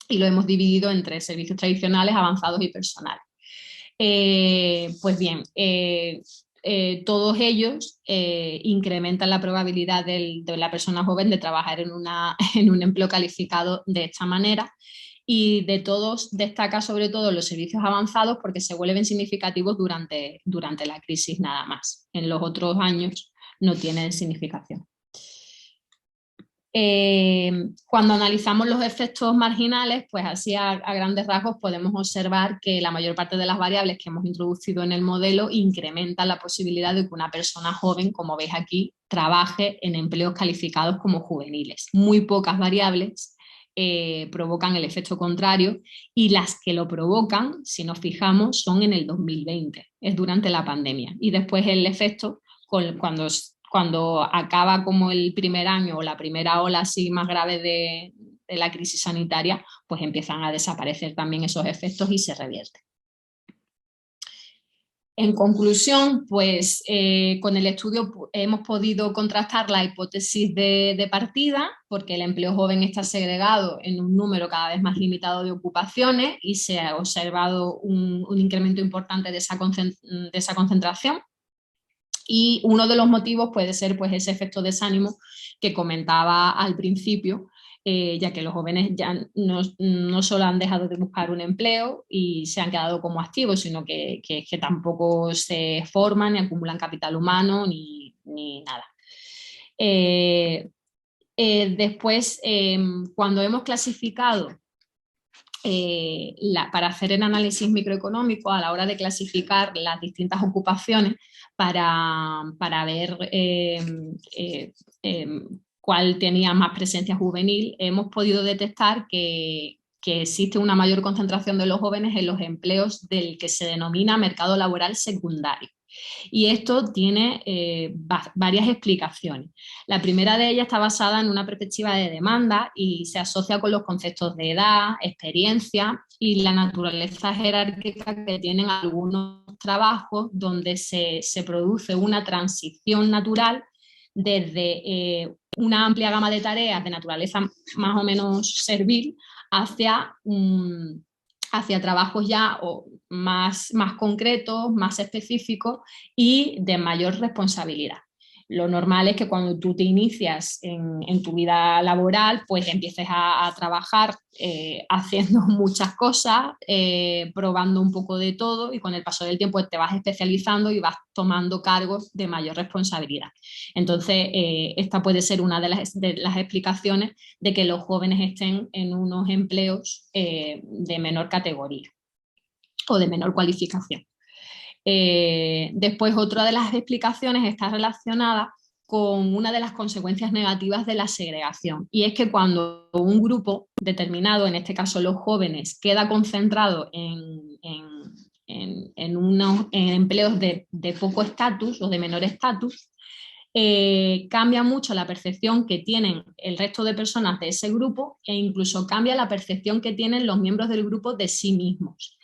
y lo hemos dividido entre servicios tradicionales, avanzados y personales. Pues bien, todos ellos incrementan la probabilidad de la persona joven de trabajar en un empleo calificado de esta manera. Y de todos destaca sobre todo los servicios avanzados, porque se vuelven significativos durante la crisis nada más. En los otros años no tienen significación. Cuando analizamos los efectos marginales, pues así a grandes rasgos podemos observar que la mayor parte de las variables que hemos introducido en el modelo incrementan la posibilidad de que una persona joven, como veis aquí, trabaje en empleos calificados como juveniles. Muy pocas variables provocan el efecto contrario, y las que lo provocan, si nos fijamos, son en el 2020, es durante la pandemia. Y después el efecto, cuando acaba como el primer año o la primera ola así más grave de la crisis sanitaria, pues empiezan a desaparecer también esos efectos y se revierte. En conclusión, pues con el estudio hemos podido contrastar la hipótesis de partida, porque el empleo joven está segregado en un número cada vez más limitado de ocupaciones y se ha observado un incremento importante de esa concentración. Y uno de los motivos puede ser pues ese efecto desánimo que comentaba al principio, ya que los jóvenes ya no solo han dejado de buscar un empleo y se han quedado como activos, sino que tampoco se forman ni acumulan capital humano ni nada. Después, cuando hemos clasificado para hacer el análisis microeconómico a la hora de clasificar las distintas ocupaciones para ver cuál tenía más presencia juvenil, hemos podido detectar que existe una mayor concentración de los jóvenes en los empleos del que se denomina mercado laboral secundario. Y esto tiene varias explicaciones. La primera de ellas está basada en una perspectiva de demanda y se asocia con los conceptos de edad, experiencia y la naturaleza jerárquica que tienen algunos trabajos, donde se produce una transición natural desde una amplia gama de tareas de naturaleza más o menos servil hacia trabajos ya más concretos, más específicos y de mayor responsabilidad. Lo normal es que cuando tú te inicias en tu vida laboral, pues empieces a trabajar haciendo muchas cosas, probando un poco de todo, y con el paso del tiempo te vas especializando y vas tomando cargos de mayor responsabilidad. Entonces, esta puede ser una de las explicaciones de que los jóvenes estén en unos empleos de menor categoría o de menor cualificación. Después, otra de las explicaciones está relacionada con una de las consecuencias negativas de la segregación. Y es que cuando un grupo determinado, en este caso los jóvenes, queda concentrado en empleos de poco estatus o de menor estatus, cambia mucho la percepción que tienen el resto de personas de ese grupo e incluso cambia la percepción que tienen los miembros del grupo de sí mismos.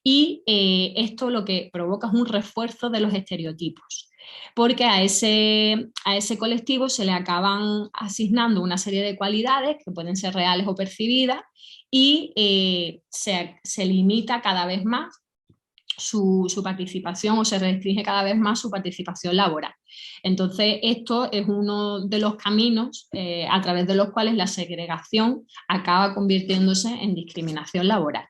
Y esto lo que provoca es un refuerzo de los estereotipos, porque a ese colectivo se le acaban asignando una serie de cualidades que pueden ser reales o percibidas y se limita cada vez más su participación o se restringe cada vez más su participación laboral. Entonces, esto es uno de los caminos a través de los cuales la segregación acaba convirtiéndose en discriminación laboral.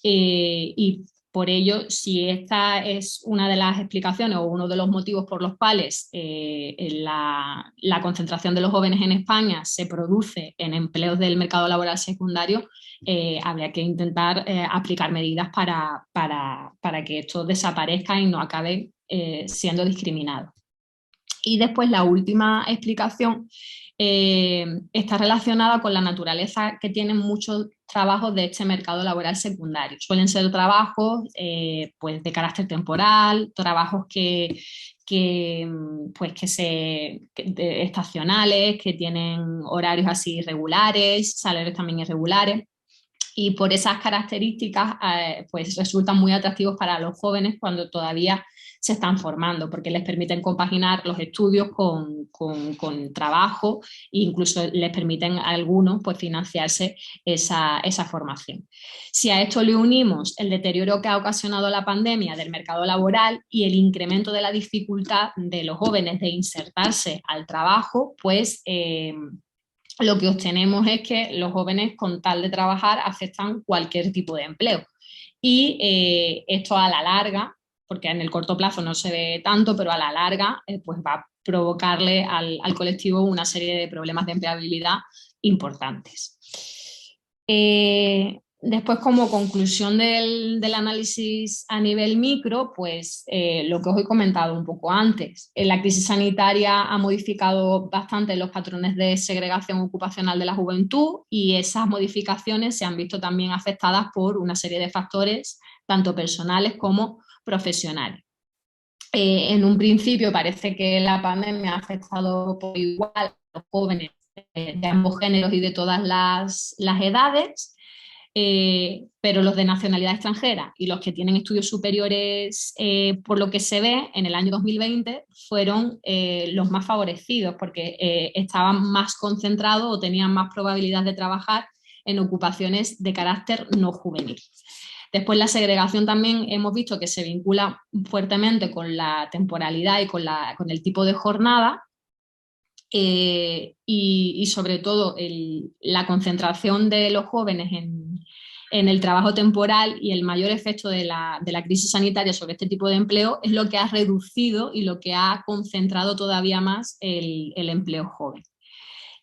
Y por ello, si esta es una de las explicaciones o uno de los motivos por los cuales la concentración de los jóvenes en España se produce en empleos del mercado laboral secundario, habría que intentar aplicar medidas para que esto desaparezca y no acabe siendo discriminado. Y después la última explicación está relacionada con la naturaleza que tienen muchos trabajos de este mercado laboral secundario. Suelen ser trabajos pues de carácter temporal, trabajos estacionales, que tienen horarios así irregulares, salarios también irregulares. Y por esas características pues resultan muy atractivos para los jóvenes cuando todavía se están formando, porque les permiten compaginar los estudios con trabajo e incluso les permiten a algunos pues, financiarse esa formación. Si a esto le unimos el deterioro que ha ocasionado la pandemia del mercado laboral y el incremento de la dificultad de los jóvenes de insertarse al trabajo, pues lo que obtenemos es que los jóvenes, con tal de trabajar, aceptan cualquier tipo de empleo. Y esto a la larga, porque en el corto plazo no se ve tanto, pero a la larga pues va a provocarle al colectivo una serie de problemas de empleabilidad importantes. Después, como conclusión del análisis a nivel micro, pues lo que os he comentado un poco antes. La crisis sanitaria ha modificado bastante los patrones de segregación ocupacional de la juventud y esas modificaciones se han visto también afectadas por una serie de factores, tanto personales como profesionales. En un principio parece que la pandemia ha afectado por igual a los jóvenes de ambos géneros y de todas las edades. Pero los de nacionalidad extranjera y los que tienen estudios superiores, por lo que se ve, en el año 2020 fueron los más favorecidos porque estaban más concentrados o tenían más probabilidad de trabajar en ocupaciones de carácter no juvenil. Después la segregación también hemos visto que se vincula fuertemente con la temporalidad y con el tipo de jornada. Y sobre todo la concentración de los jóvenes en el trabajo temporal y el mayor efecto de la crisis sanitaria sobre este tipo de empleo es lo que ha reducido y lo que ha concentrado todavía más el empleo joven.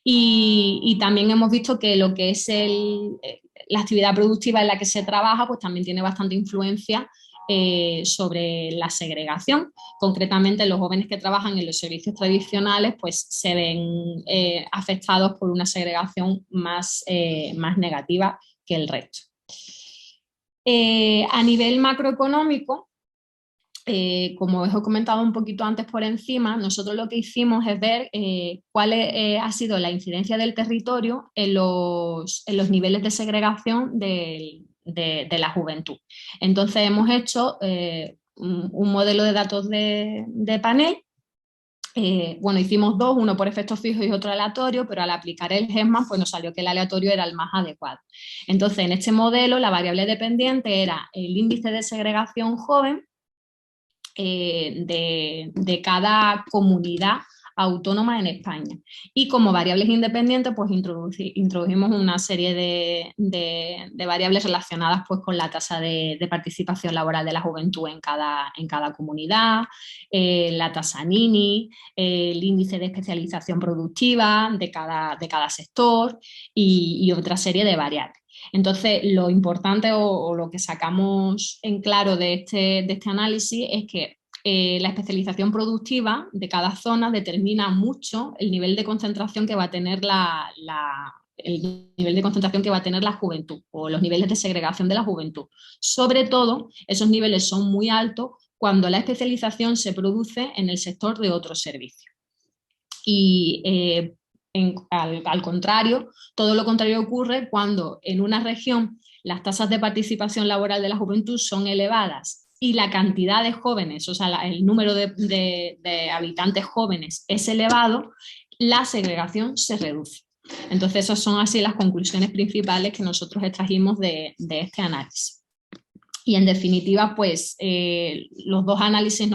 Y también hemos visto que lo que es la actividad productiva en la que se trabaja pues también tiene bastante influencia sobre la segregación. Concretamente, los jóvenes que trabajan en los servicios tradicionales pues se ven afectados por una segregación más negativa que el resto. A nivel macroeconómico, como os he comentado un poquito antes por encima, nosotros lo que hicimos es ver cuál ha sido la incidencia del territorio en los niveles de segregación de la juventud. Entonces hemos hecho un modelo de datos de panel. Bueno, hicimos dos, uno por efectos fijos y otro aleatorio, pero al aplicar el GESMAS pues nos salió que el aleatorio era el más adecuado. Entonces, en este modelo la variable dependiente era el índice de segregación joven de cada comunidad autónoma en España. Y como variables independientes, pues introdujimos una serie de variables relacionadas pues, con la tasa de participación laboral de la juventud en cada comunidad, la tasa Nini, el índice de especialización productiva de cada sector y otra serie de variables. Entonces, lo importante o lo que sacamos en claro de este análisis es que la especialización productiva de cada zona determina mucho el nivel de concentración que va a tener el nivel de concentración que va a tener la juventud o los niveles de segregación de la juventud. Sobre todo, esos niveles son muy altos cuando la especialización se produce en el sector de otros servicios. Y al contrario, todo lo contrario ocurre cuando en una región las tasas de participación laboral de la juventud son elevadas y la cantidad de jóvenes, o sea, el número de habitantes jóvenes es elevado, la segregación se reduce. Entonces, esas son así las conclusiones principales que nosotros extrajimos de este análisis. Y en definitiva, pues los dos análisis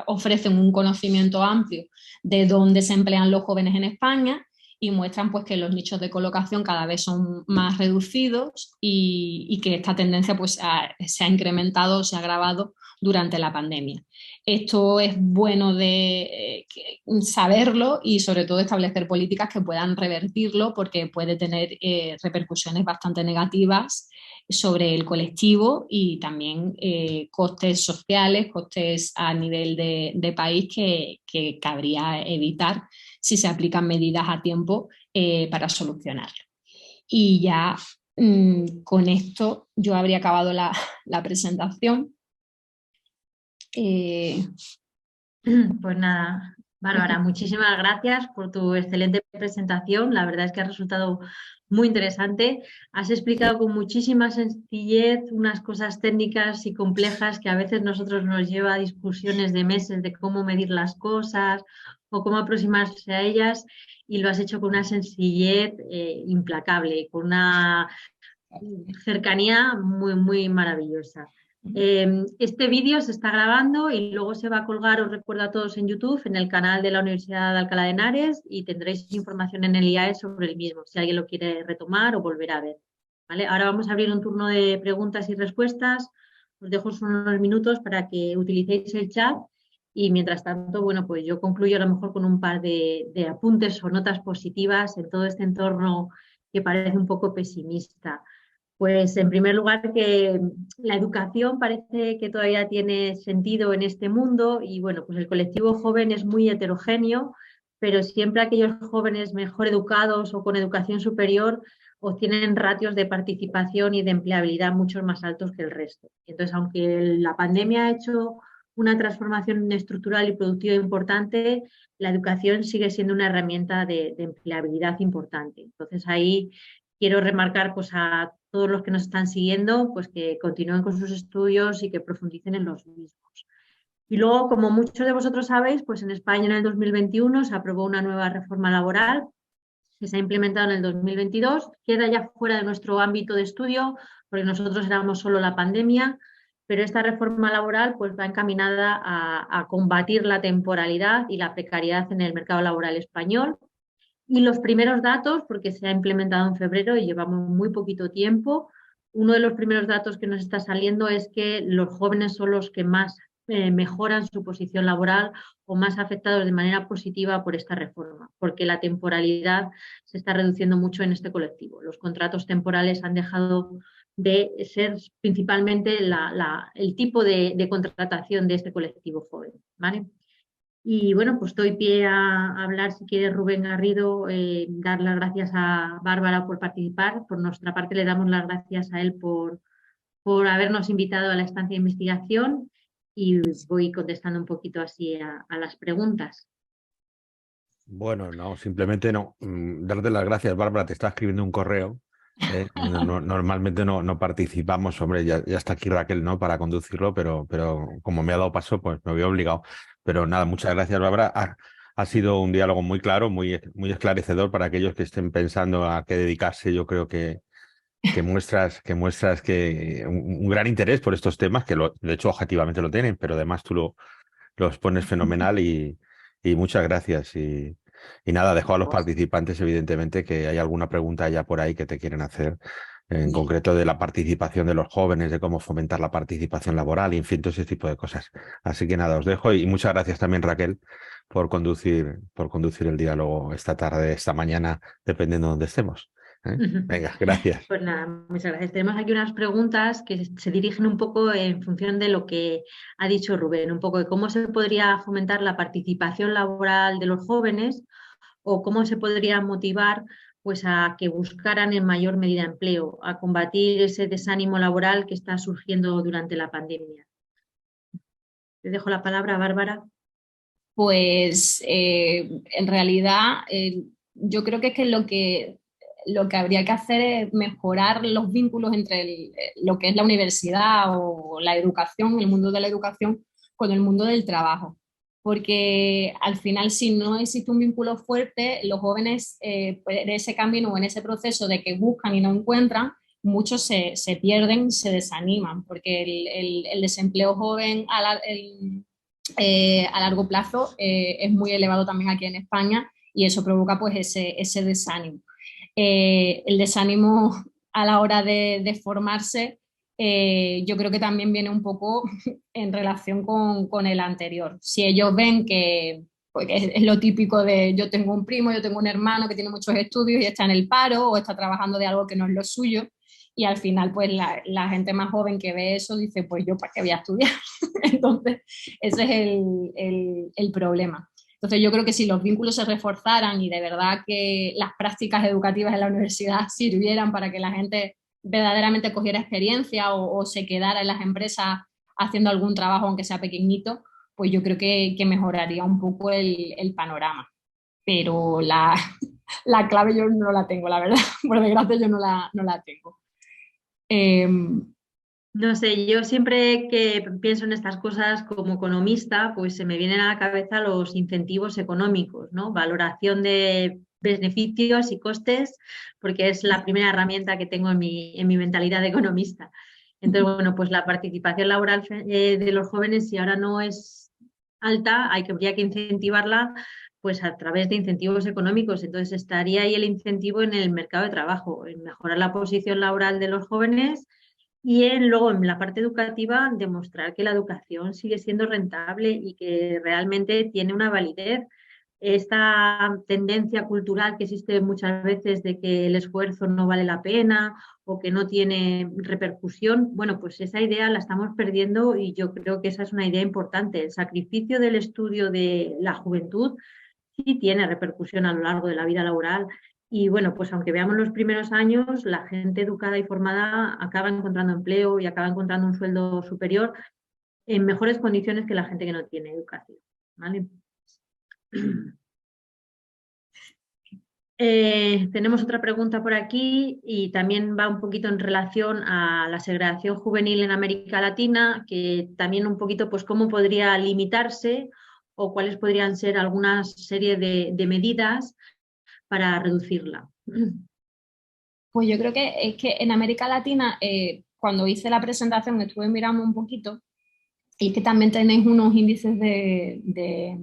ofrecen un conocimiento amplio de dónde se emplean los jóvenes en España y muestran pues, que los nichos de colocación cada vez son más reducidos y que esta tendencia pues, se ha incrementado, se ha agravado durante la pandemia. Esto es bueno de saberlo y sobre todo establecer políticas que puedan revertirlo porque puede tener repercusiones bastante negativas sobre el colectivo y también costes sociales, costes a nivel de país que cabría evitar si se aplican medidas a tiempo para solucionarlo. Y ya con esto yo habría acabado la presentación. Pues nada, Bárbara, muchísimas gracias por tu excelente presentación. La verdad es que ha resultado muy interesante. Has explicado con muchísima sencillez unas cosas técnicas y complejas que a veces nosotros nos lleva a discusiones de meses de cómo medir las cosas o cómo aproximarse a ellas, y lo has hecho con una sencillez implacable, con una cercanía muy, muy maravillosa. Este vídeo se está grabando y luego se va a colgar, os recuerdo a todos, en YouTube, en el canal de la Universidad de Alcalá de Henares, y tendréis información en el IAE sobre el mismo, si alguien lo quiere retomar o volver a ver. ¿Vale? Ahora vamos a abrir un turno de preguntas y respuestas. Os dejo unos minutos para que utilicéis el chat y mientras tanto, bueno, pues yo concluyo a lo mejor con un par de apuntes o notas positivas en todo este entorno que parece un poco pesimista. Pues en primer lugar que la educación parece que todavía tiene sentido en este mundo y bueno, pues el colectivo joven es muy heterogéneo, pero siempre aquellos jóvenes mejor educados o con educación superior obtienen ratios de participación y de empleabilidad mucho más altos que el resto. Entonces, aunque la pandemia ha hecho una transformación estructural y productiva importante, la educación sigue siendo una herramienta de empleabilidad importante. Entonces, ahí quiero remarcar pues, a todos los que nos están siguiendo, pues que continúen con sus estudios y que profundicen en los mismos. Y luego, como muchos de vosotros sabéis, pues en España en el 2021 se aprobó una nueva reforma laboral que se ha implementado en el 2022. Queda ya fuera de nuestro ámbito de estudio, porque nosotros éramos solo la pandemia, pero esta reforma laboral pues, va encaminada a combatir la temporalidad y la precariedad en el mercado laboral español. Y los primeros datos, porque se ha implementado en febrero y llevamos muy poquito tiempo, uno de los primeros datos que nos está saliendo es que los jóvenes son los que más mejoran su posición laboral o más afectados de manera positiva por esta reforma, porque la temporalidad se está reduciendo mucho en este colectivo. Los contratos temporales han dejado de ser principalmente el tipo de contratación de este colectivo joven, ¿vale? Y bueno, pues doy pie a hablar, si quiere, Rubén Garrido, dar las gracias a Bárbara por participar. Por nuestra parte le damos las gracias a él por habernos invitado a la estancia de investigación y voy contestando un poquito así a las preguntas. Bueno, no, simplemente no. Darte las gracias, Bárbara, te está escribiendo un correo. Normalmente no participamos, hombre, ya está aquí Raquel, ¿no? Para conducirlo, pero como me ha dado paso, pues me había obligado. Pero nada, muchas gracias, Bárbara. Ha sido un diálogo muy claro, muy esclarecedor para aquellos que estén pensando a qué dedicarse. Yo creo que muestras que un gran interés por estos temas, que de hecho objetivamente lo tienen, pero además tú los pones fenomenal y muchas gracias. Y nada, dejo a los participantes, evidentemente, que hay alguna pregunta ya por ahí que te quieren hacer, en concreto de la participación de los jóvenes, de cómo fomentar la participación laboral, y en fin, todo ese tipo de cosas. Así que nada, os dejo y muchas gracias también, Raquel, por conducir el diálogo esta tarde, esta mañana, dependiendo de dónde estemos. ¿eh? Venga, gracias. Pues nada, muchas gracias. Tenemos aquí unas preguntas que se dirigen un poco en función de lo que ha dicho Rubén, un poco de cómo se podría fomentar la participación laboral de los jóvenes o cómo se podría motivar pues a que buscaran en mayor medida empleo, a combatir ese desánimo laboral que está surgiendo durante la pandemia. Te dejo la palabra, Bárbara. Pues en realidad yo creo que es que lo que habría que hacer es mejorar los vínculos entre lo que es la universidad o la educación, el mundo de la educación, con el mundo del trabajo. Porque al final, si no existe un vínculo fuerte, los jóvenes pues, en ese camino o en ese proceso de que buscan y no encuentran, muchos se pierden, se desaniman, porque el desempleo joven a largo plazo es muy elevado también aquí en España y eso provoca pues ese desánimo. El desánimo a la hora de formarse yo creo que también viene un poco en relación con el anterior. Si ellos ven que pues, es lo típico de yo tengo un primo, yo tengo un hermano que tiene muchos estudios y está en el paro o está trabajando de algo que no es lo suyo, y al final pues la gente más joven que ve eso dice pues yo para qué voy a estudiar. Entonces ese es el problema. Entonces yo creo que si los vínculos se reforzaran y de verdad que las prácticas educativas en la universidad sirvieran para que la gente verdaderamente cogiera experiencia o se quedara en las empresas haciendo algún trabajo aunque sea pequeñito, pues yo creo que mejoraría un poco el panorama. Pero la clave yo no la tengo, la verdad. Por desgracia yo no la tengo. No sé, yo siempre que pienso en estas cosas como economista, pues se me vienen a la cabeza los incentivos económicos, ¿no? Valoración de beneficios y costes, porque es la primera herramienta que tengo en mi mentalidad de economista. Entonces, bueno, pues la participación laboral de los jóvenes, si ahora no es alta, habría que incentivarla pues a través de incentivos económicos. Entonces, estaría ahí el incentivo en el mercado de trabajo, en mejorar la posición laboral de los jóvenes y luego en la parte educativa, demostrar que la educación sigue siendo rentable y que realmente tiene una validez. Esta tendencia cultural que existe muchas veces de que el esfuerzo no vale la pena o que no tiene repercusión, bueno, pues esa idea la estamos perdiendo y yo creo que esa es una idea importante. El sacrificio del estudio de la juventud sí tiene repercusión a lo largo de la vida laboral. Y bueno, pues aunque veamos los primeros años, la gente educada y formada acaba encontrando empleo y acaba encontrando un sueldo superior en mejores condiciones que la gente que no tiene educación. ¿Vale? Tenemos otra pregunta por aquí y también va un poquito en relación a la segregación juvenil en América Latina, que también un poquito pues cómo podría limitarse o cuáles podrían ser algunas serie de medidas para reducirla. Pues yo creo que es que en América Latina, cuando hice la presentación, estuve mirando un poquito, y es que también tenéis unos índices de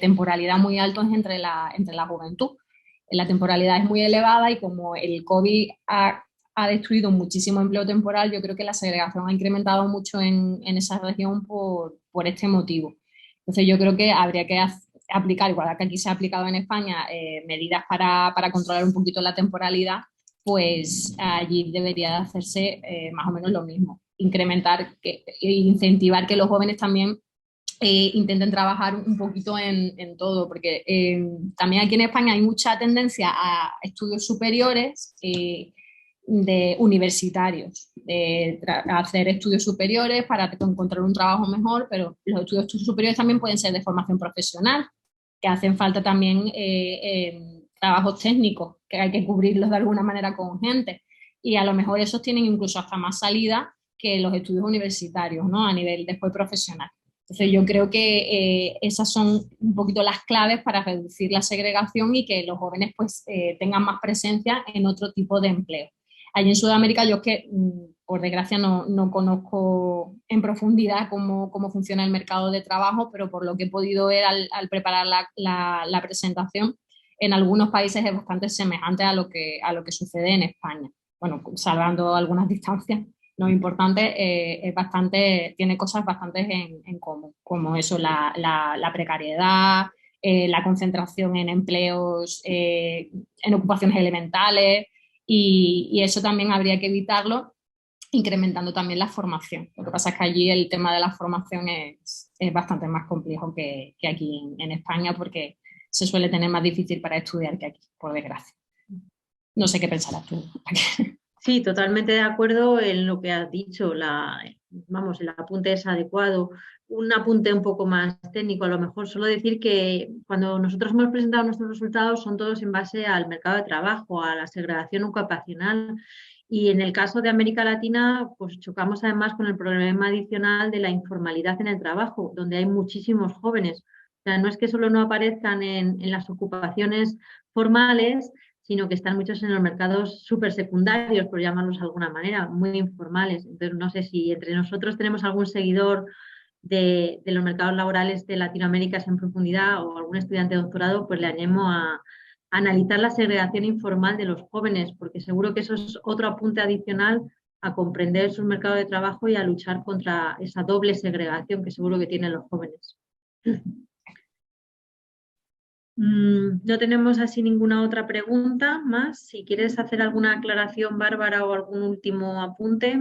temporalidad muy altos entre la juventud. La temporalidad es muy elevada y como el COVID ha destruido muchísimo empleo temporal, yo creo que la segregación ha incrementado mucho en esa región por este motivo. Entonces yo creo que habría que aplicar, igual que aquí se ha aplicado en España, medidas para controlar un poquito la temporalidad, pues allí debería de hacerse más o menos lo mismo. Incrementar, incentivar que los jóvenes también intenten trabajar un poquito en todo, porque también aquí en España hay mucha tendencia a estudios superiores de universitarios, a hacer estudios superiores para encontrar un trabajo mejor, pero los estudios superiores también pueden ser de formación profesional, que hacen falta también trabajos técnicos, que hay que cubrirlos de alguna manera con gente, y a lo mejor esos tienen incluso hasta más salida que los estudios universitarios, ¿no? A nivel después profesional. Entonces yo creo que esas son un poquito las claves para reducir la segregación y que los jóvenes pues tengan más presencia en otro tipo de empleo. Allí en Sudamérica yo es que, por desgracia, no conozco en profundidad cómo funciona el mercado de trabajo, pero por lo que he podido ver al preparar la presentación, en algunos países es bastante semejante a lo que sucede en España. Bueno, salvando algunas distancias, no importante, es bastante, tiene cosas bastante en común, como eso, la precariedad, la concentración en empleos, en ocupaciones elementales, y eso también habría que evitarlo incrementando también la formación. Lo que pasa es que allí el tema de la formación es bastante más complejo que aquí en España, porque se suele tener más difícil para estudiar que aquí, por desgracia. No sé qué pensarás tú. Sí, totalmente de acuerdo en lo que has dicho. Vamos, el apunte es adecuado. Un apunte un poco más técnico, a lo mejor solo decir que cuando nosotros hemos presentado nuestros resultados son todos en base al mercado de trabajo, a la segregación ocupacional. Y en el caso de América Latina, pues chocamos además con el problema adicional de la informalidad en el trabajo, donde hay muchísimos jóvenes. O sea, no es que solo no aparezcan en las ocupaciones formales, sino que están muchos en los mercados súper secundarios, por llamarlos de alguna manera, muy informales. Entonces, no sé si entre nosotros tenemos algún seguidor de los mercados laborales de Latinoamérica en profundidad o algún estudiante de doctorado, pues le animo a analizar la segregación informal de los jóvenes, porque seguro que eso es otro apunte adicional a comprender su mercado de trabajo y a luchar contra esa doble segregación que seguro que tienen los jóvenes. No tenemos así ninguna otra pregunta más. Si quieres hacer alguna aclaración, Bárbara, o algún último apunte.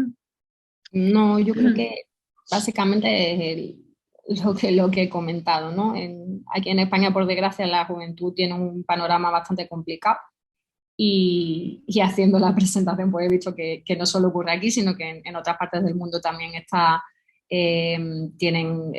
No, yo creo que básicamente es lo que he comentado, ¿no? Aquí en España, por desgracia, la juventud tiene un panorama bastante complicado y haciendo la presentación pues he visto que no solo ocurre aquí, sino que en otras partes del mundo también tienen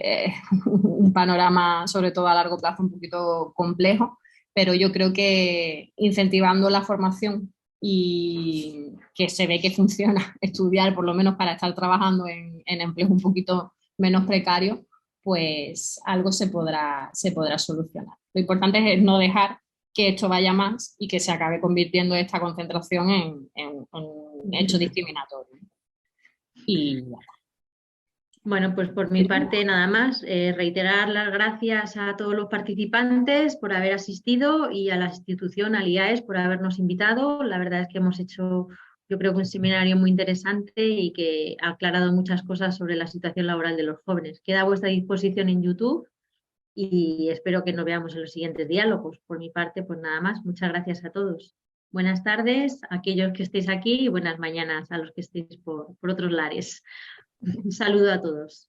un panorama, sobre todo a largo plazo, un poquito complejo, pero yo creo que incentivando la formación y que se ve que funciona estudiar, por lo menos para estar trabajando en empleos un poquito menos precarios, pues algo se podrá solucionar. Lo importante es no dejar que esto vaya más y que se acabe convirtiendo esta concentración en hechos discriminatorios. Y bueno, pues por mi parte nada más, reiterar las gracias a todos los participantes por haber asistido y a la institución, al IAES, por habernos invitado. La verdad es que hemos hecho, yo creo que un seminario muy interesante y que ha aclarado muchas cosas sobre la situación laboral de los jóvenes. Queda a vuestra disposición en YouTube y espero que nos veamos en los siguientes diálogos. Por mi parte, pues nada más. Muchas gracias a todos. Buenas tardes a aquellos que estéis aquí y buenas mañanas a los que estéis por otros lares. Un saludo a todos.